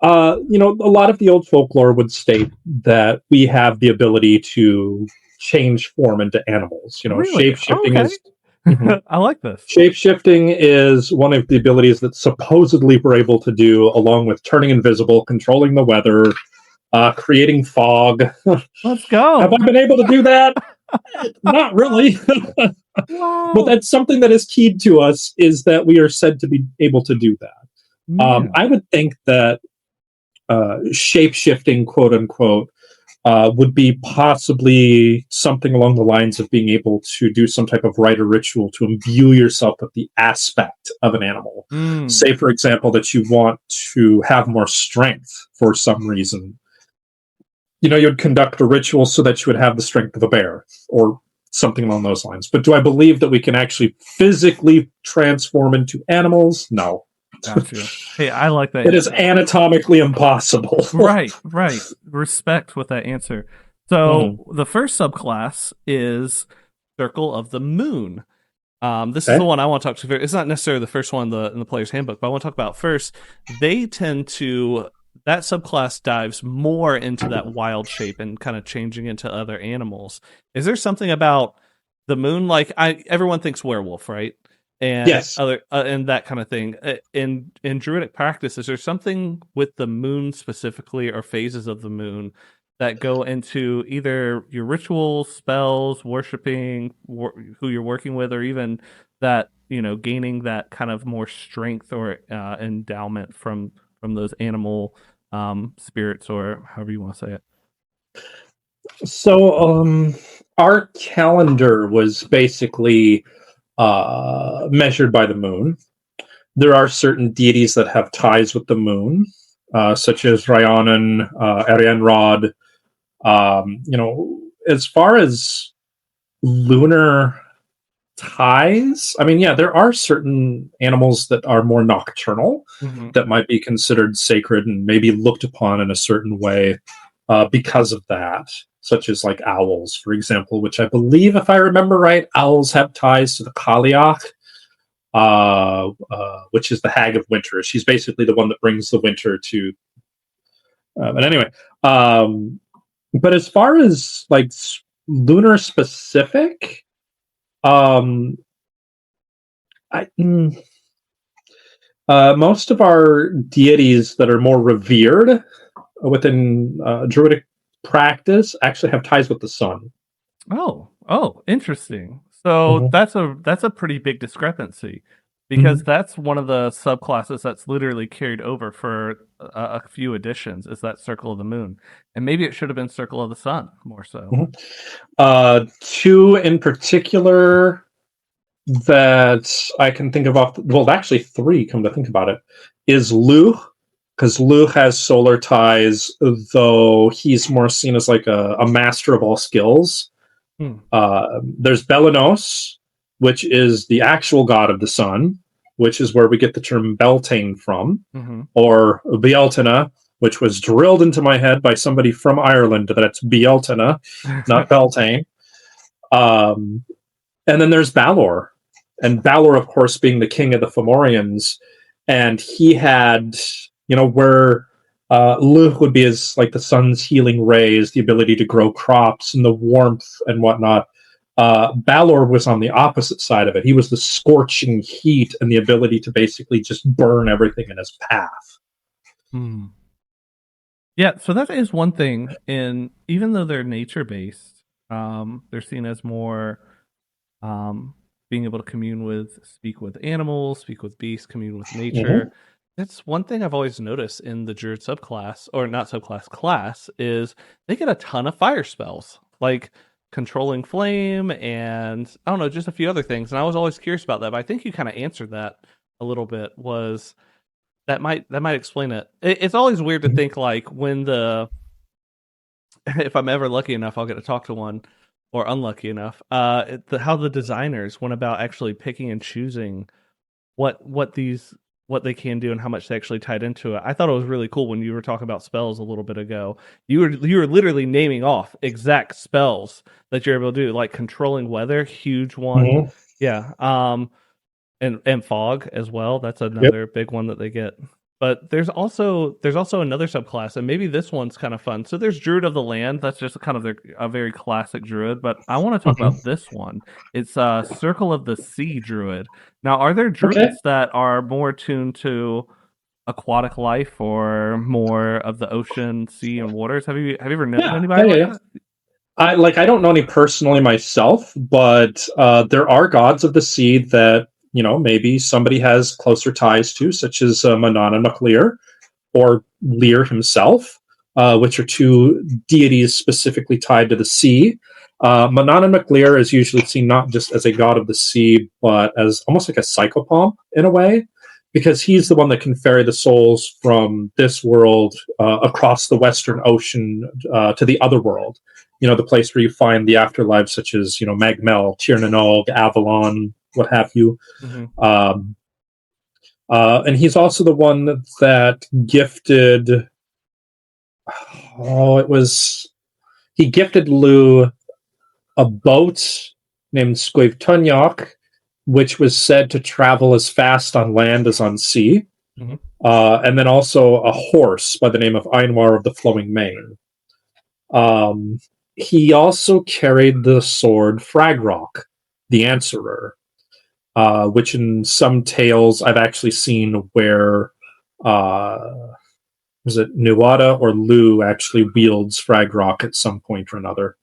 a lot of the old folklore would state that we have the ability to change form into animals.
Really?
Shape-shifting is.
Mm-hmm. I like this.
Shape-shifting is one of the abilities that supposedly we're able to do, along with turning invisible, controlling the weather, creating fog.
Let's go.
Have I been able to do that? Not really.
Wow.
But that's something that is keyed to us, is that we are said to be able to do that. Yeah. I would think that shape-shifting, quote unquote, would be possibly something along the lines of being able to do some type of rite or ritual to imbue yourself with the aspect of an animal. Say, for example, that you want to have more strength for some reason. You'd conduct a ritual so that you would have the strength of a bear or something along those lines. But do I believe that we can actually physically transform into animals? No.
Gotcha. Hey, I like that.
It is anatomically impossible.
Right. Respect with that answer. So the first subclass is Circle of the Moon. This is the one I want to talk to. It's not necessarily the first one in the player's handbook, but I want to talk about first. That subclass dives more into that wild shape and kind of changing into other animals. Is there something about the moon? Like everyone thinks werewolf, right? And
yes,
and that kind of thing. In druidic practice, is there something with the moon specifically, or phases of the moon, that go into either your rituals, spells, worshiping who you're working with, or even that, gaining that kind of more strength or endowment from those animal spirits, or however you want to say it.
So our calendar was basically measured by the moon. There are certain deities that have ties with the moon, such as Rhiannon, Arianrod. As far as lunar ties, I mean, yeah, there are certain animals that are more nocturnal that might be considered sacred and maybe looked upon in a certain way because of that, such as like owls, for example, which I believe, if I remember right, owls have ties to the Kaliach, which is the Hag of Winter. She's basically the one that brings the winter to. But anyway, but as far as like lunar specific, most of our deities that are more revered within Druidic practice actually have ties with the sun.
Oh, interesting. So that's a pretty big discrepancy, because that's one of the subclasses that's literally carried over for a few editions, is that Circle of the Moon. And maybe it should have been Circle of the Sun more so.
Two in particular that I can think of actually three, come to think about it, is Lu, because Lu has solar ties, though he's more seen as like a master of all skills. There's Belanos, which is the actual god of the sun, which is where we get the term Beltane from, or Bealtaine, which was drilled into my head by somebody from Ireland that it's Bealtaine, not Beltane. And then there's Balor, and Balor, of course, being the king of the Fomorians, and he had, where Luch would be as like the sun's healing rays, the ability to grow crops and the warmth and whatnot. Balor was on the opposite side of it. He was the scorching heat and the ability to basically just burn everything in his path.
Yeah, so that is one thing. And even though they're nature based, they're seen as more being able to speak with animals, speak with beasts, commune with nature. That's one thing I've always noticed in the Druid subclass, or not subclass, class, is they get a ton of fire spells, like controlling flame and, I don't know, just a few other things. And I was always curious about that, but I think you kind of answered that a little bit, was that might explain it. It's always weird to think, like, when if I'm ever lucky enough, I'll get to talk to one, or unlucky enough, how the designers went about actually picking and choosing what they can do and how much they actually tied into it. I thought it was really cool when you were talking about spells a little bit ago. You were literally naming off exact spells that you're able to do, like controlling weather, huge one. Yeah. And fog as well. That's another big one that they get. But there's also another subclass, and maybe this one's kind of fun. So there's Druid of the Land. That's just kind of a very classic Druid. But I want to talk about this one. It's Circle of the Sea Druid. Now, are there Druids that are more tuned to aquatic life or more of the ocean, sea, and waters? Have you ever known anybody like that?
I don't know any personally myself, but there are gods of the sea that maybe somebody has closer ties to, such as Manan and MacLear, or Lear himself, which are two deities specifically tied to the sea. Manan and MacLear is usually seen not just as a god of the sea, but as almost like a psychopomp in a way, because he's the one that can ferry the souls from this world across the Western Ocean to the other world. The place where you find the afterlife, such as, Magmel, Tir na Nog, Avalon, what have you. And he's also the one that gifted he gifted Lou a boat named Squave Tunyak, which was said to travel as fast on land as on sea. And then also a horse by the name of Ainwar of the Flowing Mane. He also carried the sword Fragrock, the Answerer, which in some tales I've actually seen where is it Nuada or Lu actually wields Frag Rock at some point or another.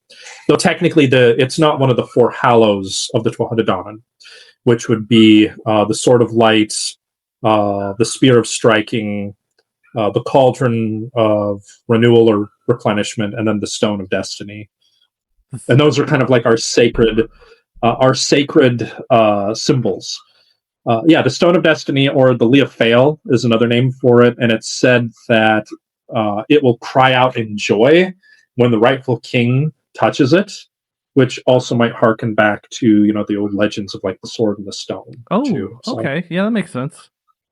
Though technically it's not one of the 4 hallows of the Tuatha De Danann, which would be the Sword of Light, the Spear of Striking, the Cauldron of Renewal or Replenishment, and then the Stone of Destiny. And those are kind of like our sacred symbols. The Stone of Destiny, or the Leofael, is another name for it, and it's said that it will cry out in joy when the rightful king touches it, which also might harken back to the old legends of like the sword and the stone.
Oh, okay, yeah, that makes sense.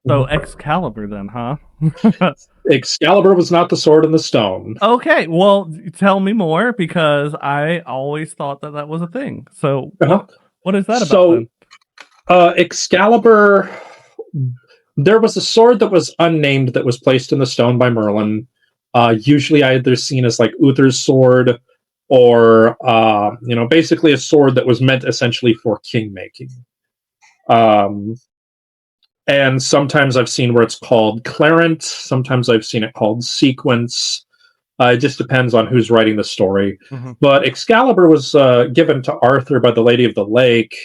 So Excalibur, then, huh?
Excalibur was not the sword and the stone.
Okay, well, tell me more, because I always thought that was a thing. So, what is that about then?
Excalibur, there was a sword that was unnamed that was placed in the stone by Merlin. Usually either seen as like Uther's sword, or basically a sword that was meant essentially for king making. And sometimes I've seen where it's called Clarent. Sometimes I've seen it called Sequence. It just depends on who's writing the story. Mm-hmm. But Excalibur was given to Arthur by the Lady of the Lake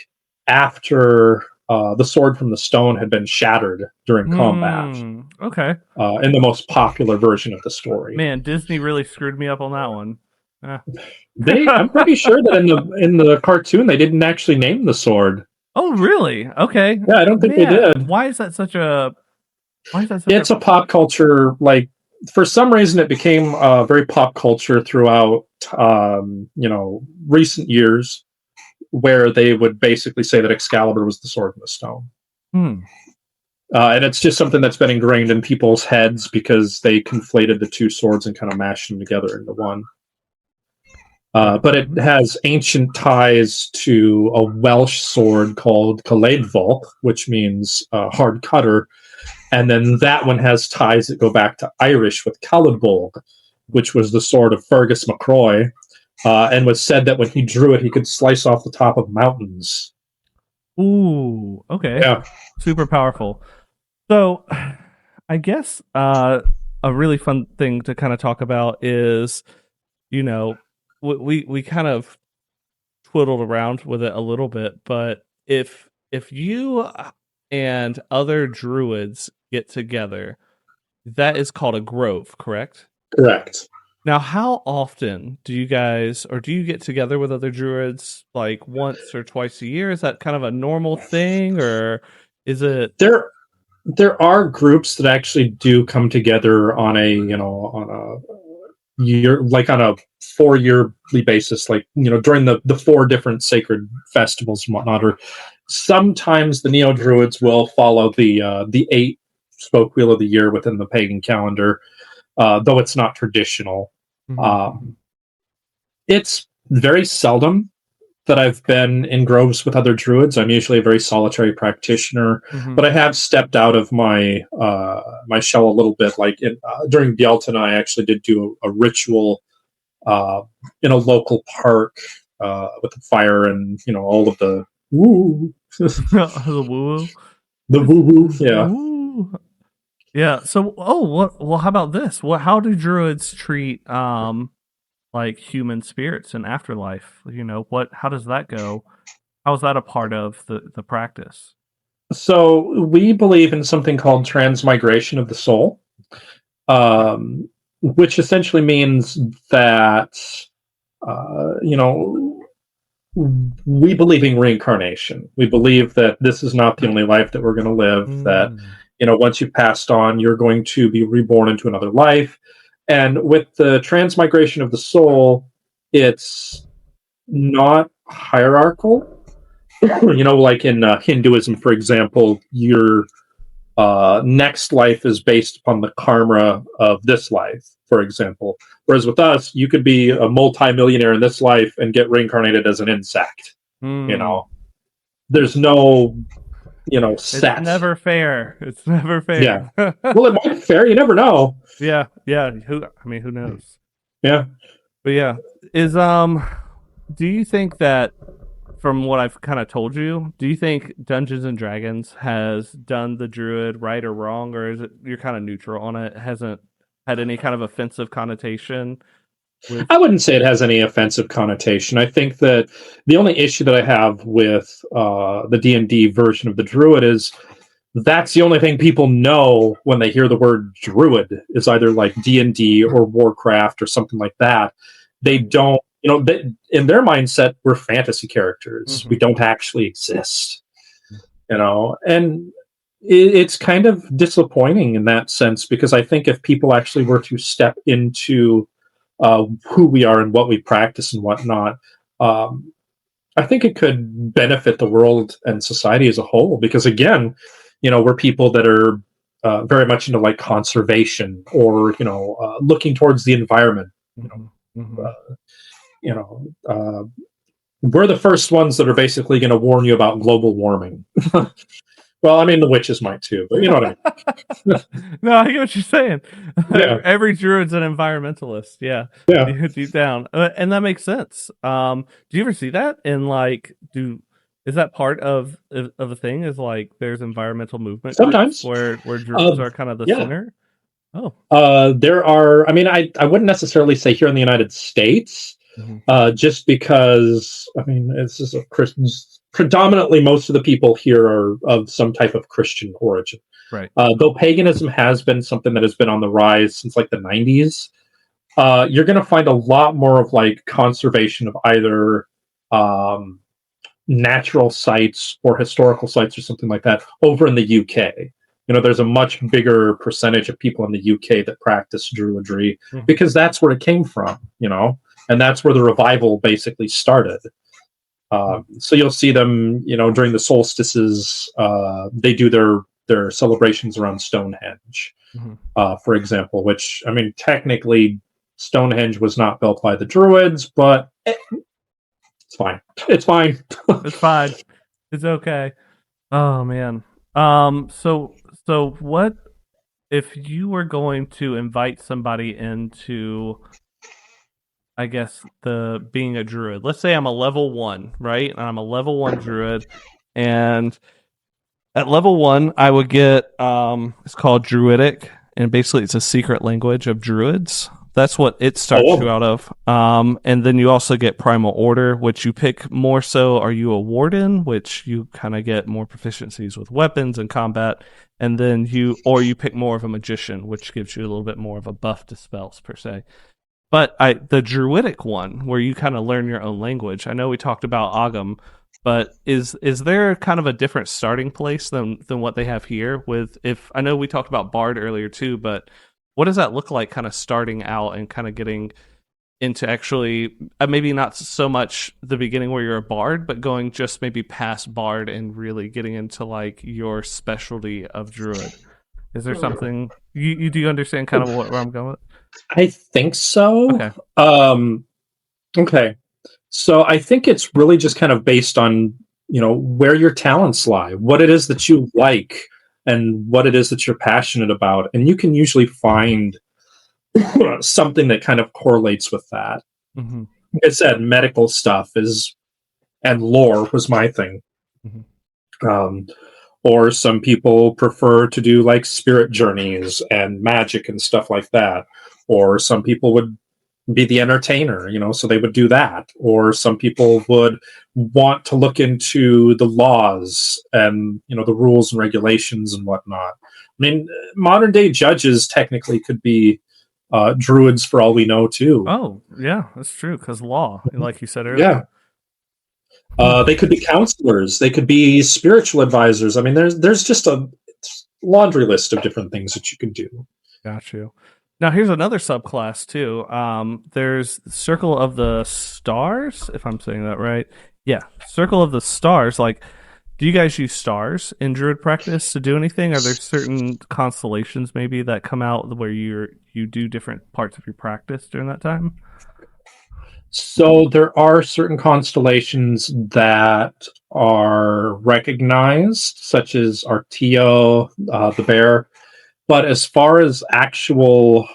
after the sword from the stone had been shattered during combat.
Okay.
In the most popular version of the story.
Man, Disney really screwed me up on that one.
I'm pretty sure that in the cartoon they didn't actually name the sword.
Oh, really? Okay.
Yeah, I don't think they did.
Why is that such a...
It's a pop culture, like, for some reason it became very pop culture throughout, recent years, where they would basically say that Excalibur was the sword in the stone. And it's just something that's been ingrained in people's heads because they conflated the two swords and kind of mashed them together into one. But it has ancient ties to a Welsh sword called Caladvolk, which means hard cutter. And then that one has ties that go back to Irish with Caladbolg, which was the sword of Fergus MacRoy, and was said that when he drew it, he could slice off the top of mountains.
Ooh, okay.
Yeah.
Super powerful. So, I guess a really fun thing to kind of talk about is, we kind of twiddled around with it a little bit, but if you and other druids get together, that is called a grove, correct?
Correct.
Now, how often do you guys, or do you get together with other druids, like once or twice a year? Is that kind of a normal thing, or is it?
There are groups that actually do come together on a year, like on a 4-yearly basis, like during the 4 different sacred festivals and whatnot. Or sometimes the neo druids will follow the 8 spoke wheel of the year within the pagan calendar, though it's not traditional. Mm-hmm. It's very seldom that I've been in groves with other druids. I'm usually a very solitary practitioner, but I have stepped out of my my shell a little bit. Like during Beltane, I actually did do a ritual in a local park with a fire and all of the woo,
the woo,
the woo woo, yeah.
Woo. Yeah. So, well, how about this? How do druids treat like human spirits in afterlife? How does that go? How is that a part of the practice?
So we believe in something called transmigration of the soul, which essentially means that we believe in reincarnation. We believe that this is not the only life that we're going to live. That once you've passed on, you're going to be reborn into another life. And with the transmigration of the soul, it's not hierarchical. Like in Hinduism, for example, your next life is based upon the karma of this life, for example. Whereas with us, you could be a multimillionaire in this life and get reincarnated as an insect. There's no set.
It's never fair. It's never fair.
Yeah. Well, it might be fair. You never know.
Yeah. Who knows?
Yeah.
But yeah, do you think that, from what I've kind of told you, do you think Dungeons and Dragons has done the druid right or wrong, or is it you're kind of neutral on it? Hasn't had any kind of offensive connotation?
I wouldn't say it has any offensive connotation. I think that the only issue that I have with the D&D version of the Druid is that's the only thing people know when they hear the word Druid is either like D&D or Warcraft or something like that. They don't, in their mindset, we're fantasy characters. We don't actually exist, and it's kind of disappointing in that sense, because I think if people actually were to step into who we are and what we practice and whatnot, I think it could benefit the world and society as a whole, because again, we're people that are very much into like conservation or looking towards the environment. We're the first ones that are basically going to warn you about global warming. Well, I mean, the witches might too, but you know what I
mean. No, I get what you're saying. Yeah. Every druid's an environmentalist. Yeah. Deep down. And that makes sense. Do you ever see that? And like, is that part of a thing? Is like there's environmental movement
sometimes
where druids are kind of the center?
Oh. There are, I mean, I wouldn't necessarily say here in the United States, just because, I mean, this is a predominantly most of the people here are of some type of Christian origin.
Right.
Though paganism has been something that has been on the rise since like the 90s, you're going to find a lot more of like conservation of either natural sites or historical sites or something like that over in the UK. There's a much bigger percentage of people in the UK that practice Druidry because that's where it came from, and that's where the revival basically started. So you'll see them, during the solstices, they do their celebrations around Stonehenge, for example, which, I mean, technically Stonehenge was not built by the Druids, but it's fine. It's fine.
It's fine. It's okay. Oh, man. So what if you were going to invite somebody into, I guess, the being a druid? Let's say I'm a level 1, right? And I'm a level 1 druid, and at level 1 I would get it's called Druidic, and basically it's a secret language of druids. That's what it starts you out of. And then you also get Primal Order, which you pick more so, are you a warden, which you kind of get more proficiencies with weapons and combat. And then you pick more of a magician, which gives you a little bit more of a buff to spells per se. But the Druidic one, where you kind of learn your own language, I know we talked about Ogham, but is there kind of a different starting place than what they have here? I know we talked about Bard earlier too, but what does that look like kind of starting out and kind of getting into actually, maybe not so much the beginning where you're a Bard, but going just maybe past Bard and really getting into like your specialty of Druid? Is there something, you do you understand kind of where I'm going with?
I think so.
Okay.
Okay. So I think it's really just kind of based on, where your talents lie, what it is that you like, and what it is that you're passionate about. And you can usually find something that kind of correlates with that. Like I said, medical stuff and lore was my thing. Or some people prefer to do like spirit journeys and magic and stuff like that. Or some people would be the entertainer, so they would do that. Or some people would want to look into the laws and, the rules and regulations and whatnot. I mean, modern day judges technically could be druids for all we know too.
Oh, yeah, that's true. Because law, like you said earlier.
Yeah. They could be counselors. They could be spiritual advisors. I mean, there's just a laundry list of different things that you can do.
Got you. Now, here's another subclass, too. There's Circle of the Stars, if I'm saying that right. Yeah, Circle of the Stars. Like, do you guys use stars in Druid practice to do anything? Are there certain constellations, maybe, that come out where you do different parts of your practice during that time?
So there are certain constellations that are recognized, such as Artio, the bear. But as far as actual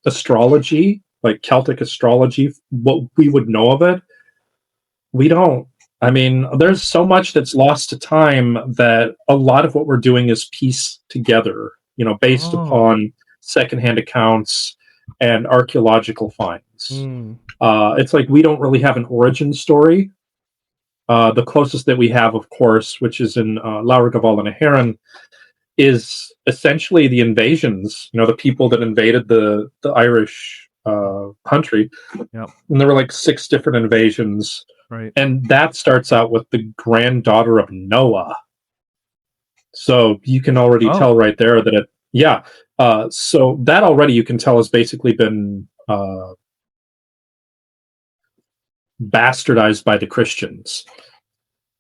astrology, like Celtic astrology, what we would know of it, we don't. I mean, there's so much that's lost to time that a lot of what we're doing is pieced together, based upon secondhand accounts, and archaeological finds.
Mm.
It's like we don't really have an origin story. The closest that we have, of course, which is in Lauragaval and Aheron, is essentially the invasions. The people that invaded the Irish country.
Yep.
And there were like 6 different invasions.
Right.
And that starts out with the granddaughter of Noah. So you can already tell right there that it, so that already you can tell has basically been bastardized by the Christians.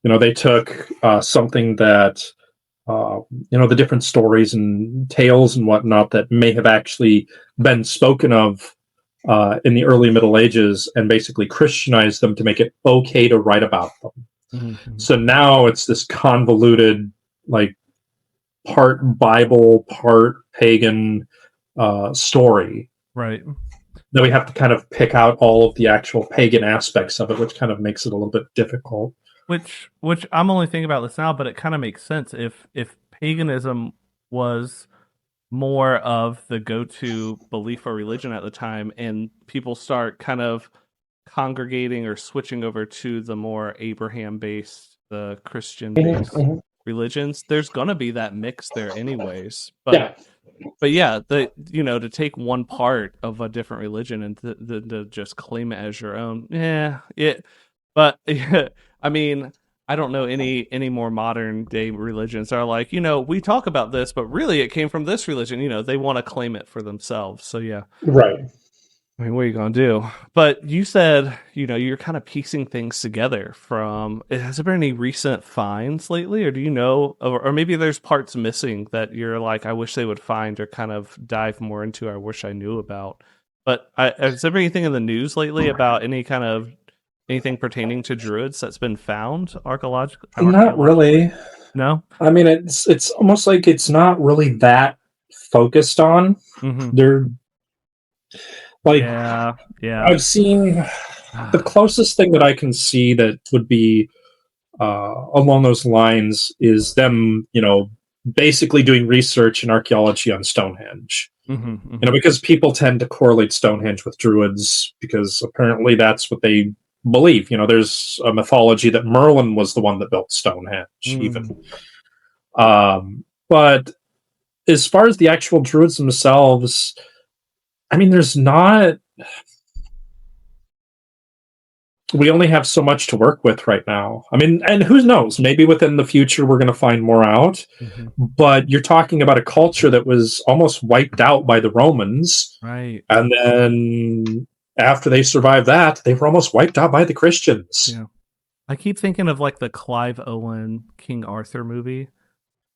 They took something that, the different stories and tales and whatnot that may have actually been spoken of in the early Middle Ages and basically Christianized them to make it okay to write about them.
Mm-hmm.
So now it's this convoluted, like, part Bible, part pagan story.
Right.
Then we have to kind of pick out all of the actual pagan aspects of it, which kind of makes it a little bit difficult.
Which I'm only thinking about this now, but it kind of makes sense if paganism was more of the go-to belief or religion at the time, and people start kind of congregating or switching over to the more Abraham-based, the Christian-based religions. There's gonna be that mix there, anyways. But yeah, to take one part of a different religion and to just claim it as your own, But I mean, I don't know any more modern day religions are like, we talk about this, but really it came from this religion. They want to claim it for themselves. So yeah,
right.
I mean, what are you gonna do? But you said, you're kind of piecing things together from. Has there been any recent finds lately, or do you know, or maybe there's parts missing that you're like, I wish they would find or kind of dive more into. I wish I knew about. But has there been anything in the news lately about anything pertaining to druids that's been found archaeologically?
Not really.
No?
I mean, it's almost like it's not really that focused on.
Mm-hmm.
They're like,
yeah.
I've seen the closest thing that I can see that would be along those lines is them, basically doing research and archaeology on Stonehenge.
Mm-hmm.
Because people tend to correlate Stonehenge with druids because apparently that's what they believe. There's a mythology that Merlin was the one that built Stonehenge, even. But as far as the actual druids themselves, I mean, there's not. We only have so much to work with right now. I mean, and who knows? Maybe within the future we're going to find more out. Mm-hmm. But you're talking about a culture that was almost wiped out by the Romans,
right?
And then after they survived that, they were almost wiped out by the Christians.
Yeah. I keep thinking of like the Clive Owen King Arthur movie,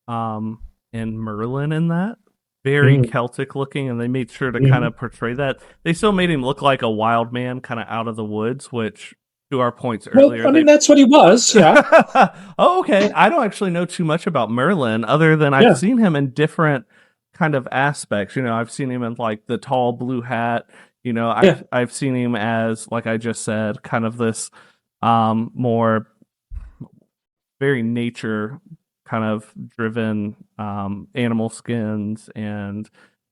and Merlin in that. Very Celtic looking, and they made sure to kind of portray that. They still made him look like a wild man, kind of out of the woods, which, to our points earlier...
I mean, that's what he was, yeah.
Oh, okay. I don't actually know too much about Merlin, other than I've seen him in different kind of aspects. I've seen him in, like, the tall blue hat. I've seen him as, like I just said, kind of this more very nature kind of driven animal skins and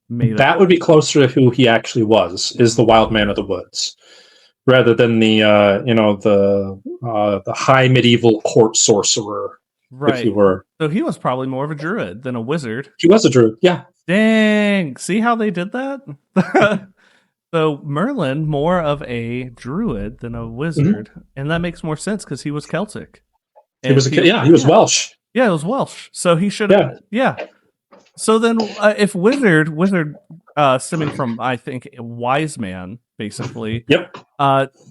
made
that would be closer to who he actually was, is the wild man of the woods, rather than the the high medieval court sorcerer,
right?
If you were.
So he was probably more of a druid than a wizard.
He was a druid, yeah.
Dang, see how they did that? So Merlin more of a druid than a wizard, and that makes more sense because he was Celtic.
And he was Welsh.
Yeah, it was Welsh. So he should have. Yeah. So then, if wizard stemming from, I think, wise man, basically.
Yep.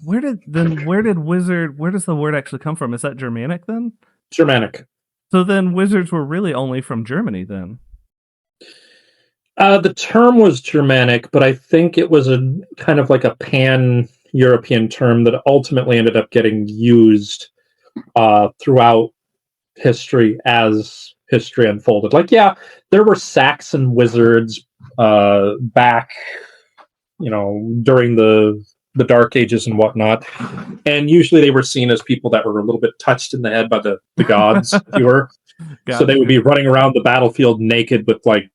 Where did wizard? Where does the word actually come from? Is that Germanic then?
Germanic.
So then, wizards were really only from Germany then.
The term was Germanic, but I think it was a kind of like a pan-European term that ultimately ended up getting used throughout history as history unfolded. Like, there were Saxon wizards back, during the Dark Ages and whatnot, and usually they were seen as people that were a little bit touched in the head by the gods, if you were. So they would be running around the battlefield naked with like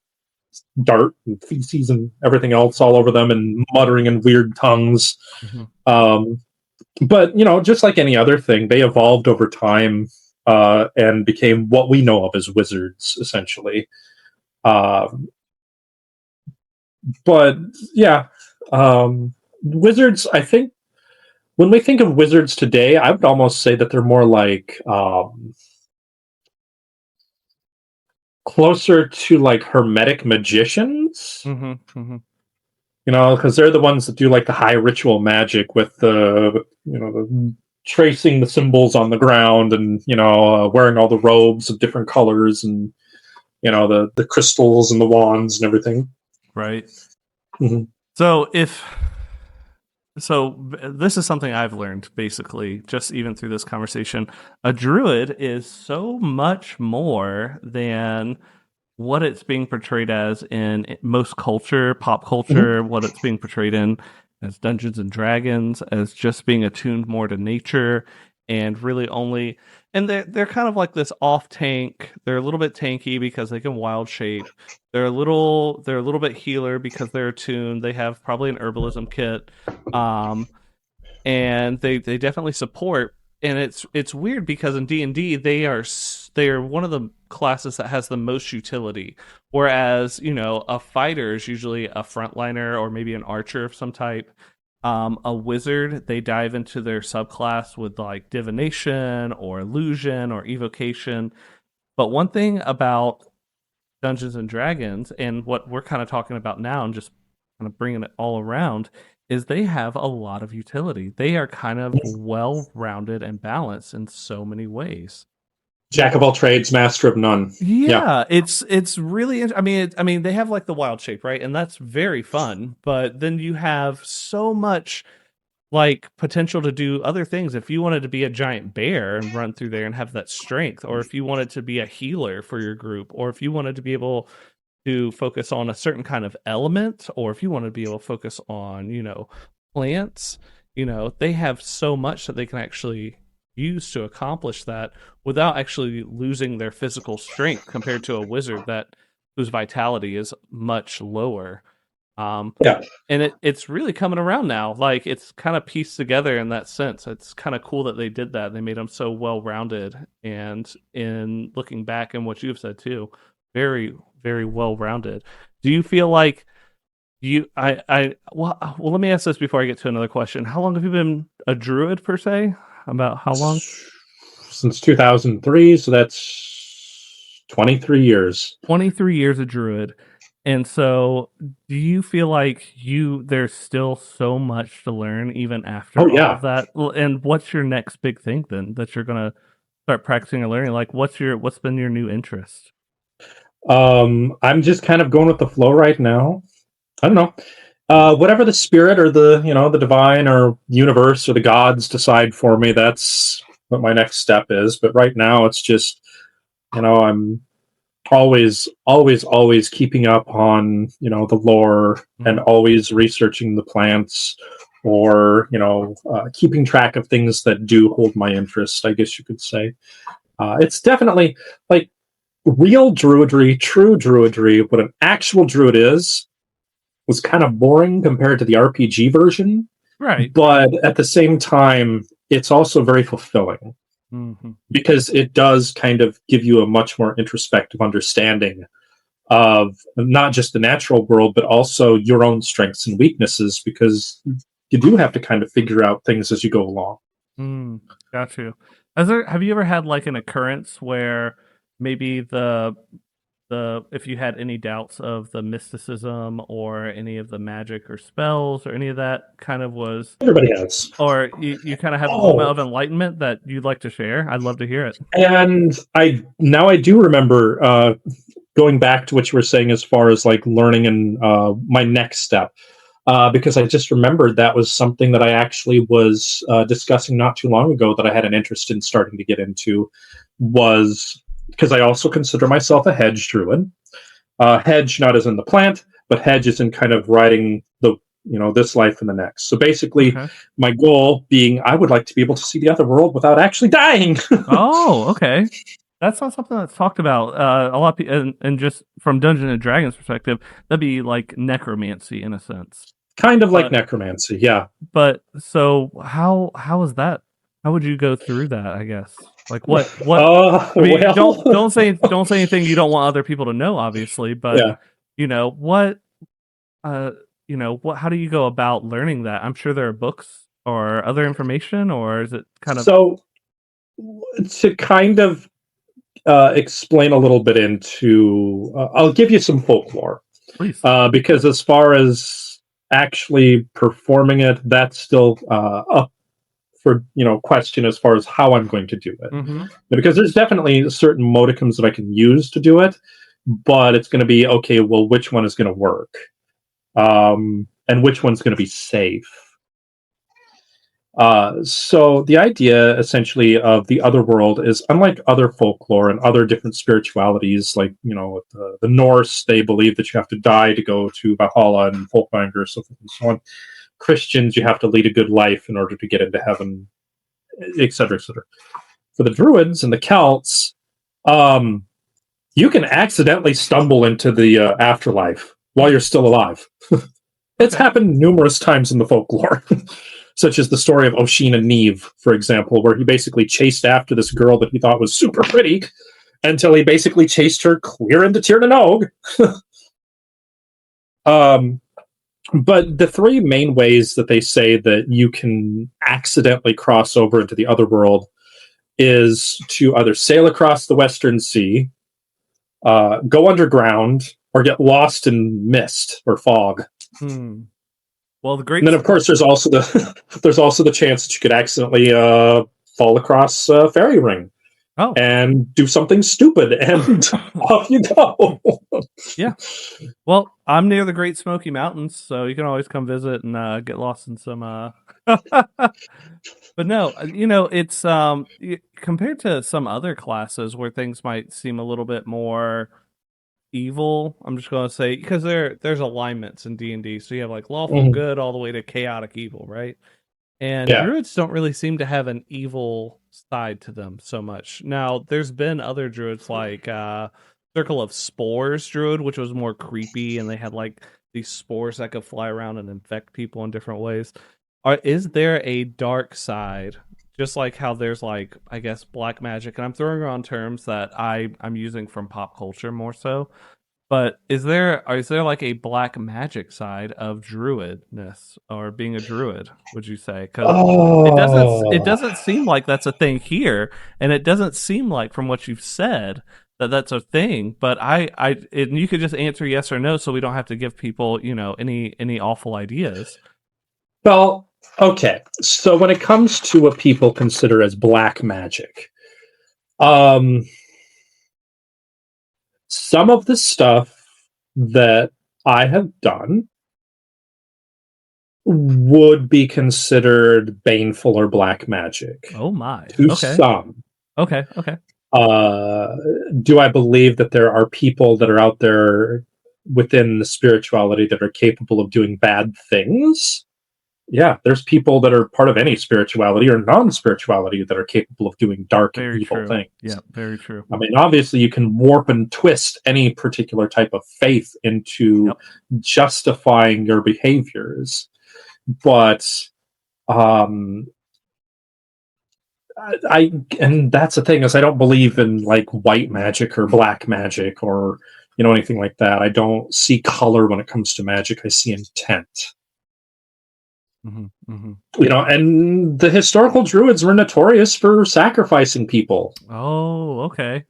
dirt and feces and everything else all over them, and muttering in weird tongues. But just like any other thing, they evolved over time and became what we know of as wizards, essentially. But yeah, wizards, I think, when we think of wizards today, I would almost say that they're more like closer to like hermetic magicians. Because they're the ones that do like the high ritual magic with the tracing the symbols on the ground, and wearing all the robes of different colors, and the crystals and the wands and everything.
Right. So this is something I've learned, basically, just even through this conversation. A druid is so much more than what it's being portrayed as in most culture, pop culture, what it's being portrayed in as Dungeons and Dragons, as just being attuned more to nature, and really only... And they're kind of like this off tank. They're a little bit tanky because they can wild shape. They're a little bit healer because they're attuned. They have probably an herbalism kit, and they definitely support. And it's weird because in D&D they are one of the classes that has the most utility, whereas a fighter is usually a frontliner or maybe an archer of some type. A wizard, they dive into their subclass with like divination or illusion or evocation. But one thing about Dungeons and Dragons, and what we're kind of talking about now and just kind of bringing it all around, is they have a lot of utility. They are kind of well-rounded and balanced in so many ways.
Jack of all trades, master of none.
Yeah. It's really. I mean, they have like the wild shape, right? And that's very fun. But then you have so much like potential to do other things. If you wanted to be a giant bear and run through there and have that strength, or if you wanted to be a healer for your group, or if you wanted to be able to focus on a certain kind of element, or if you wanted to be able to focus on plants, they have so much that they can actually use to accomplish that without actually losing their physical strength compared to a wizard whose vitality is much lower. And it's really coming around now. Like, it's kind of pieced together in that sense. It's kind of cool that they did that. They made them so well-rounded, and in looking back and what you've said too, very, very well-rounded. Do you feel like well, let me ask this before I get to another question. How long have you been a druid per se? About how long?
Since 2003, so that's 23 years.
23 years a druid. And so do you feel like there's still so much to learn even after all of that? And what's your next big thing then that you're going to start practicing or learning? Like, what's been your new interest?
I'm just kind of going with the flow right now. I don't know. Whatever the spirit or the divine or universe or the gods decide for me, that's what my next step is. But right now it's just, I'm always keeping up on, the lore, and always researching the plants, or, keeping track of things that do hold my interest, I guess you could say. It's definitely like real druidry, true druidry, what an actual druid was kind of boring compared to the RPG version.
Right.
But at the same time, it's also very fulfilling, because it does kind of give you a much more introspective understanding of not just the natural world, but also your own strengths and weaknesses, because you do have to kind of figure out things as you go along.
Got you. Have you ever had like an occurrence where maybe if you had any doubts of the mysticism or any of the magic or spells or any of that kind of was...
Everybody has.
Or you kind of have a moment of enlightenment that you'd like to share? I'd love to hear it.
And I do remember going back to what you were saying as far as like learning and my next step. Because I just remembered that was something that I actually was discussing not too long ago that I had an interest in starting to get into, was... because I also consider myself a hedge druid. Hedge not as in the plant, but hedge is in kind of riding the this life and the next. So basically, my goal being I would like to be able to see the other world without actually dying.
Oh, okay. That's not something that's talked about a lot. And just from Dungeons and Dragons perspective, that'd be like necromancy in a sense.
Kind of like necromancy, yeah.
But so how is that? How would you go through that? I guess like what? I mean, well... don't say anything you don't want other people to know, obviously. But what? How do you go about learning that? I'm sure there are books or other information, or is it kind of
to kind of explain a little bit into? I'll give you some folklore,
please,
because as far as actually performing it, that's still up for question as far as how I'm going to do it.
Mm-hmm.
Because there's definitely certain modicums that I can use to do it, but it's going to be okay. Well, which one is going to work, and which one's going to be safe? So the idea essentially of the other world is, unlike other folklore and other different spiritualities, like the Norse, they believe that you have to die to go to Valhalla, and Folkvanger, so forth and so on. Christians, you have to lead a good life in order to get into heaven, etc., etc. For the Druids and the Celts, you can accidentally stumble into the afterlife while you're still alive. It's happened numerous times in the folklore, such as the story of Oisin and Niamh, for example, where he basically chased after this girl that he thought was super pretty until he basically chased her clear into Tir na Nog. But the three main ways that they say that you can accidentally cross over into the other world is to either sail across the Western Sea, go underground, or get lost in mist or fog.
Well,
and then of course there's also the chance that you could accidentally fall across a fairy ring. And do something stupid, and off you go.
Yeah. Well, I'm near the Great Smoky Mountains, so you can always come visit and get lost in some. But no, it's compared to some other classes where things might seem a little bit more evil. I'm just going to say, because there's alignments in D&D, so you have like lawful good all the way to chaotic evil, right? And Druids don't really seem to have an evil side to them so much. Now, there's been other Druids like Circle of Spores Druid, which was more creepy, and they had like these spores that could fly around and infect people in different ways. Is there a dark side? Just like how there's like, I guess, black magic, and I'm throwing around terms that I'm using from pop culture more so. But is there like a black magic side of druidness or being a druid, would you say? Because it doesn't seem like that's a thing here, and it doesn't seem like from what you've said that that's a thing. But you could just answer yes or no, so we don't have to give people any awful ideas.
Well, okay. So when it comes to what people consider as black magic, some of the stuff that I have done would be considered baneful or black magic.
Oh my.
To some.
Okay.
Do I believe that there are people that are out there within the spirituality that are capable of doing bad things? Yeah, there's people that are part of any spirituality or non-spirituality that are capable of doing dark and evil things.
Yeah, very true.
I mean, obviously, you can warp and twist any particular type of faith into justifying your behaviors. But and that's the thing, is I don't believe in like white magic or black magic or anything like that. I don't see color when it comes to magic. I see intent. And the historical druids were notorious for sacrificing people.
Oh, okay.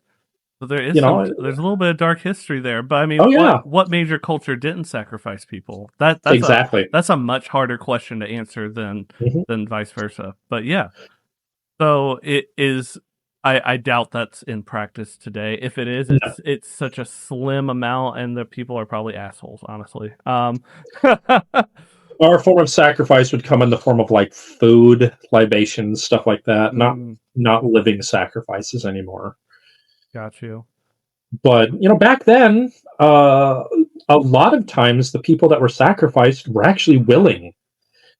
So there is there's a little bit of dark history there, but I mean, what major culture didn't sacrifice people? That's
exactly.
That's a much harder question to answer than vice versa. But yeah, so it is. I doubt that's in practice today. If it is, it's such a slim amount, and the people are probably assholes, honestly.
Our form of sacrifice would come in the form of like food, libations, stuff like that. Not living sacrifices anymore.
Got you.
But back then, a lot of times the people that were sacrificed were actually willing,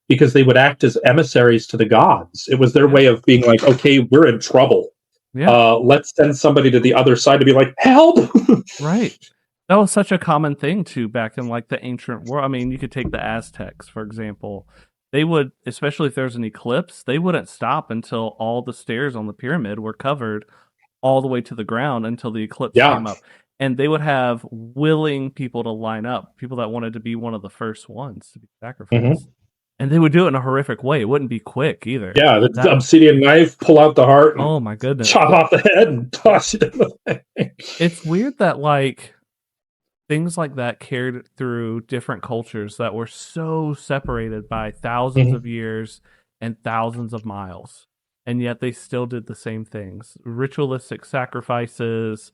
because they would act as emissaries to the gods. It was their way of being like, okay, we're in trouble. let's send somebody to the other side to be like, help.
Right. That was such a common thing too back in like the ancient world. I mean, you could take the Aztecs, for example. They would, especially if there's an eclipse, they wouldn't stop until all the stairs on the pyramid were covered all the way to the ground until the eclipse came up. And they would have willing people to line up, people that wanted to be one of the first ones to be sacrificed. And they would do it in a horrific way. It wouldn't be quick either.
Yeah, the obsidian knife, pull out the heart.
Oh my goodness.
Chop off the head and toss it in the thing.
It's weird that like things like that carried through different cultures that were so separated by thousands of years and thousands of miles. And yet they still did the same things. Ritualistic sacrifices,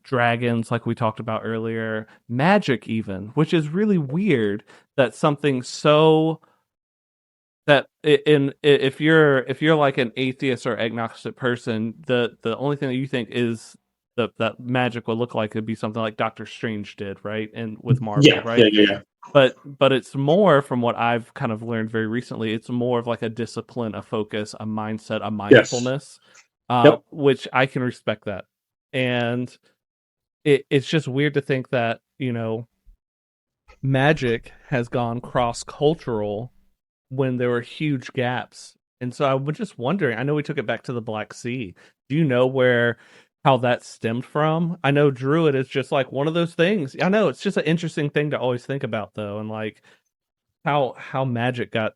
dragons, like we talked about earlier, magic even, which is really weird that something so that if you're like an atheist or agnostic person, the only thing that you think is that magic would look like would be something like Doctor Strange did, right? And with Marvel, right?
Yeah.
But it's more, from what I've kind of learned very recently, it's more of like a discipline, a focus, a mindset, a mindfulness, which I can respect that. And it's just weird to think that, you know, magic has gone cross-cultural when there were huge gaps. And so I was just wondering, I know we took it back to the Black Sea. Do you know how that stemmed from? I know Druid is just like one of those things. I know it's just an interesting thing to always think about, though, and like how magic got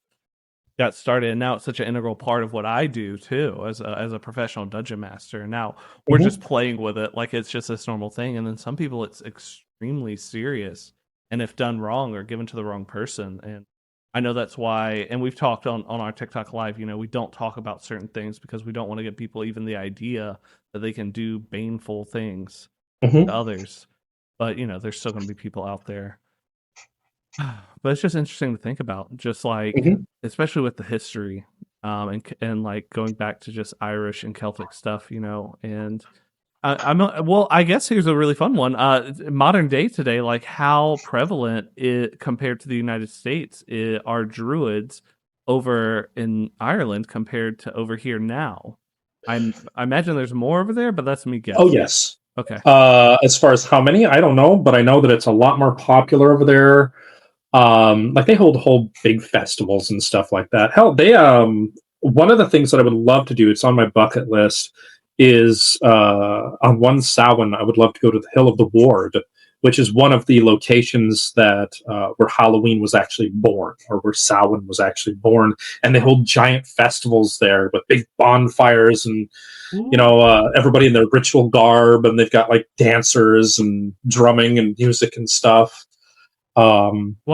started, and now it's such an integral part of what I do too as a professional dungeon master. And now we're just playing with it like it's just this normal thing. And then some people it's extremely serious, and if done wrong or given to the wrong person. And I know that's why, and we've talked on our TikTok live, you know, we don't talk about certain things because we don't want to give people even the idea that they can do baneful things to others. But, you know, there's still going to be people out there. But it's just interesting to think about, just like, especially with the history, and like going back to just Irish and Celtic stuff, you know. And I guess here's a really fun one. Modern day today, like how prevalent compared to the United States are Druids over in Ireland compared to over here now? I imagine there's more over there, but that's me guessing.
Oh yes.
Okay.
As far as how many, I don't know, but I know that it's a lot more popular over there. Like they hold whole big festivals and stuff like that. Hell, they one of the things that I would love to do, it's on my bucket list, is on one Samhain I would love to go to the Hill of the Ward, which is one of the locations that where Halloween was actually born, or where Samhain was actually born, and they hold giant festivals there with big bonfires and you know everybody in their ritual garb, and they've got like dancers and drumming and music and stuff. I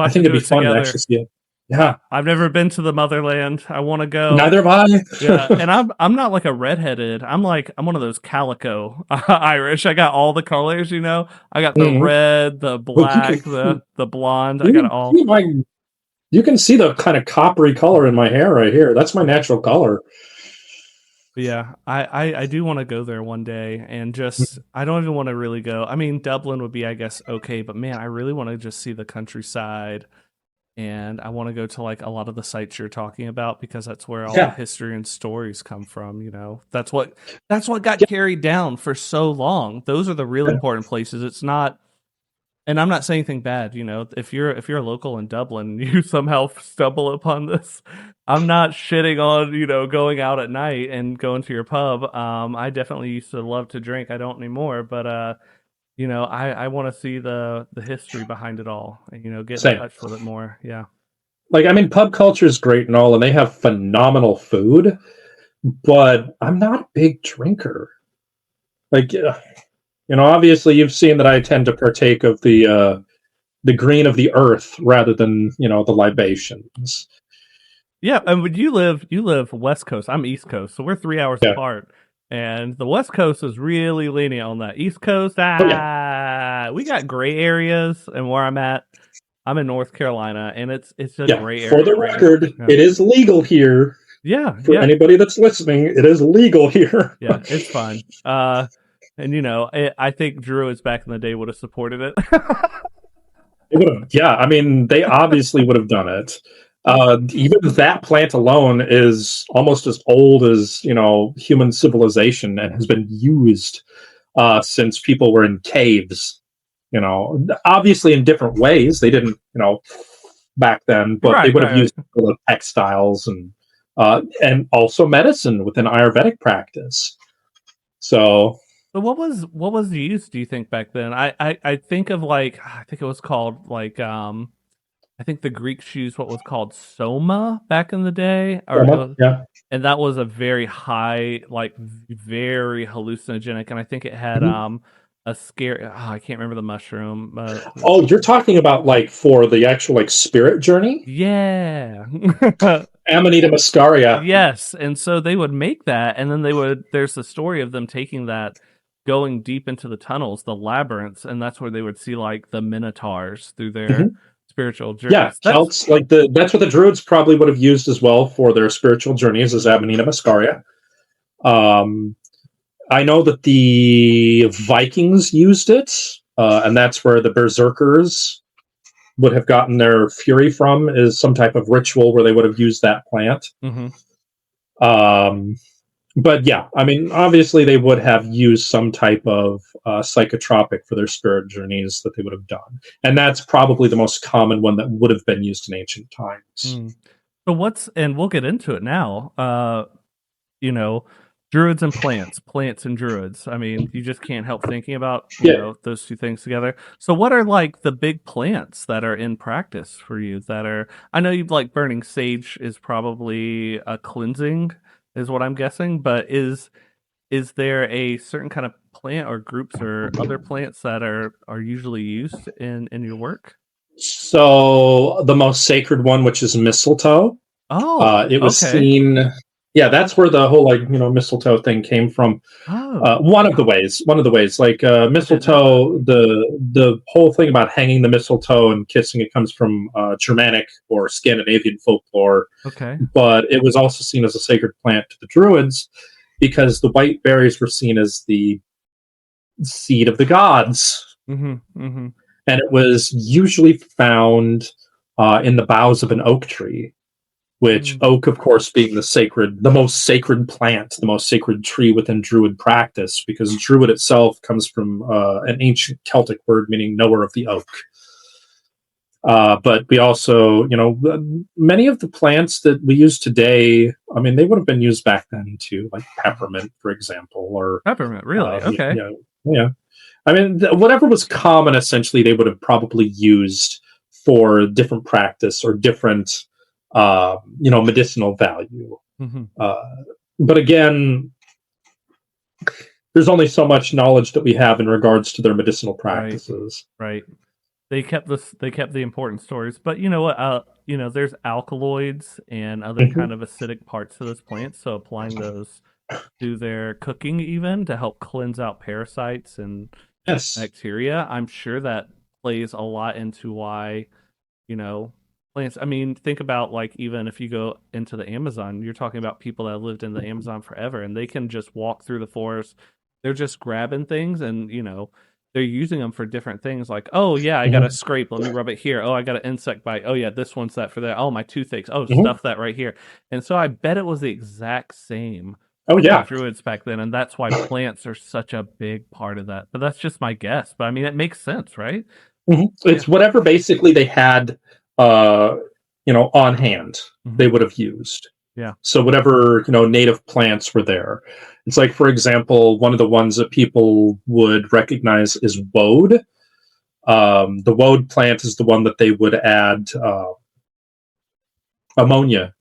think it'd be fun to actually see it. Yeah,
I've never been to the motherland. I want to go.
Neither have I.
Yeah, and I'm not like a redheaded. I'm one of those calico Irish. I got all the colors, you know. I got the red, the black, the blonde. I got it all.
You can see the kind of coppery color in my hair right here. That's my natural color.
Yeah, I do want to go there one day, and just I don't even want to really go. I mean, Dublin would be, I guess, okay, but man, I really want to just see the countryside, and I want to go to like a lot of the sites you're talking about, because that's where all the history and stories come from. You know, that's what got carried down for so long. Those are the real important places. It's not. And I'm not saying anything bad, you know. If you're a local in Dublin, you somehow stumble upon this, I'm not shitting on, you know, going out at night and going to your pub. I definitely used to love to drink. I don't anymore, but you know, I want to see the history behind it all, and you know, get in touch with it more. Yeah,
like I mean, pub culture is great and all, and they have phenomenal food, but I'm not a big drinker. Like. You know, obviously, you've seen that I tend to partake of the green of the earth rather than, you know, the libations.
Yeah, and would you live West Coast? I'm East Coast, so we're 3 hours apart. And the West Coast is really lenient on that. East Coast, we got gray areas, and where I'm at, I'm in North Carolina, and it's a gray area.
For the record, it is legal here.
Yeah,
for anybody that's listening, it is legal here.
Yeah, it's fine. And, you know, I think Druids back in the day would have supported it.
They would have, yeah. I mean, they obviously would have done it. Even that plant alone is almost as old as human civilization, and has been used since people were in caves. Obviously in different ways. They didn't, back then, but they would have used textiles and also medicine within Ayurvedic practice. So
what was used, do you think, back then? I think of I think it was called I think the Greeks used what was called soma back in the day,
yeah.
And that was a very high, very hallucinogenic, and I think it had a scary. I can't remember the mushroom.
You're talking about for the actual spirit journey?
Yeah.
Amanita muscaria.
Yes, and so they would make that, and then there's the story of them taking that, going deep into the tunnels, the labyrinths, and that's where they would see the minotaurs through their spiritual journeys.
Yeah, Celts, that's what the Druids probably would have used as well for their spiritual journeys, as Amanita muscaria. I know that the Vikings used it, and that's where the berserkers would have gotten their fury from, is some type of ritual where they would have used that plant. But yeah, I mean, obviously they would have used some type of psychotropic for their spirit journeys that they would have done. And that's probably the most common one that would have been used in ancient times.
So and we'll get into it now, druids and plants and druids. I mean, you just can't help thinking about those two things together. So what are the big plants that are in practice for you that are, I know you burning sage is probably a cleansing, is what I'm guessing, but is there a certain kind of plant or groups or other plants that are usually used in your work?
So the most sacred one, which is mistletoe. It was seen. Yeah, that's where the whole mistletoe thing came from. One of the ways, mistletoe. The whole thing about hanging the mistletoe and kissing it comes from Germanic or Scandinavian folklore.
Okay,
but it was also seen as a sacred plant to the Druids because the white berries were seen as the seed of the gods, and it was usually found in the boughs of an oak tree. Which oak, of course, being the most sacred plant, the most sacred tree within Druid practice, because Druid itself comes from an ancient Celtic word meaning knower of the oak. But we also, many of the plants that we use today, I mean, they would have been used back then too, like peppermint, for example, or
peppermint. Really? Okay.
Yeah. I mean, whatever was common, essentially, they would have probably used for different practice or different. Medicinal value. But again, there's only so much knowledge that we have in regards to their medicinal practices.
Right. They kept the important stories, but you know what? There's alkaloids and other kind of acidic parts to this plant, so applying those to their cooking even to help cleanse out parasites and bacteria, I'm sure that plays a lot into why, plants. I mean, think about even if you go into the Amazon, you're talking about people that lived in the Amazon forever, and they can just walk through the forest. They're just grabbing things, and they're using them for different things. Like, oh yeah, I got a scrape. Let me rub it here. Oh, I got an insect bite. Oh yeah, this one's that for that. Oh, my toothaches. Oh, stuff that right here. And so I bet it was the exact same.
Oh yeah,
Druids back then, and that's why plants are such a big part of that. But that's just my guess. But I mean, it makes sense, right?
It's whatever basically they had. On hand, they would have used.
Yeah.
So whatever, native plants were there. It's like, for example, one of the ones that people would recognize is woad. The woad plant is the one that they would add ammonia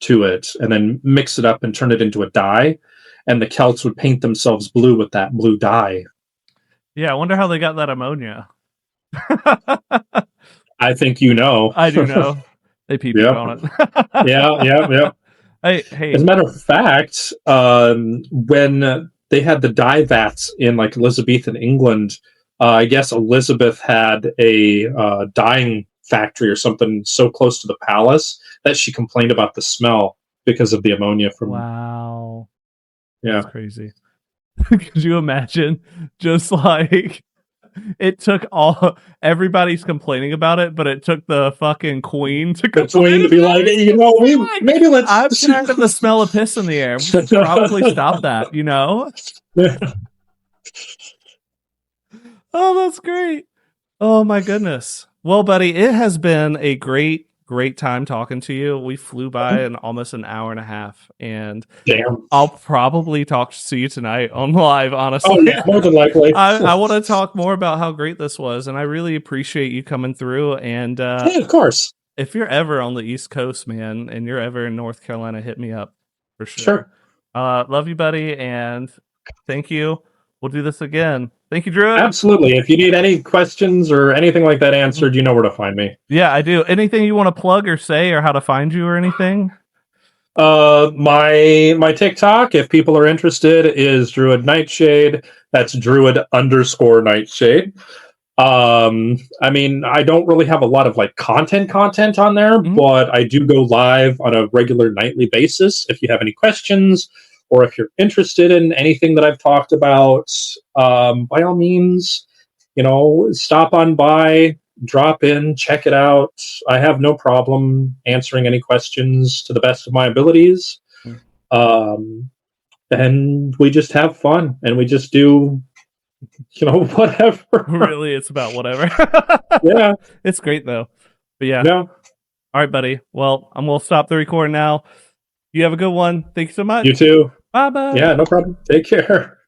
to it and then mix it up and turn it into a dye. And the Celts would paint themselves blue with that blue dye.
Yeah, I wonder how they got that ammonia.
I think you know.
I do know. They peeped on it.
Yeah.
Hey.
As a matter of fact, when they had the dye vats in Elizabethan England, I guess Elizabeth had a dyeing factory or something so close to the palace that she complained about the smell because of the ammonia from.
Wow.
Yeah.
That's crazy. Could you imagine just It took everybody's complaining about it, but it took the fucking queen to
be like, maybe let's.
I'm tired of the smell of piss in the air. We should probably stop that, Oh, that's great. Oh my goodness. Well, buddy, it has been a great time talking to you. We flew by in almost an hour and a half, and
damn,
I'll probably talk to you tonight on live, honestly.
Oh yeah, more than likely.
I want to talk more about how great this was, and I really appreciate you coming through. And
yeah, of course.
If you're ever on the East Coast, man, and you're ever in North Carolina, hit me up for sure.
Sure.
Love you, buddy, and thank you. We'll do this again. Thank you, Druid.
Absolutely. If you need any questions or anything like that answered, you know where to find me.
Yeah, I do. Anything you want to plug or say, or how to find you or anything?
My TikTok, if people are interested, is Druid Nightshade. That's Druid_Nightshade. I mean, I don't really have a lot of like content on there, but I do go live on a regular nightly basis. If you have any questions, or if you're interested in anything that I've talked about, by all means, stop on by, drop in, check it out. I have no problem answering any questions to the best of my abilities. And we just have fun, and we just do, whatever.
Really, it's about whatever.
Yeah.
It's great, though. But yeah.
Yeah.
All right, buddy. Well, I'm going to stop the recording now. You have a good one. Thank you so much.
You too.
Bye-bye.
Yeah, no problem. Take care.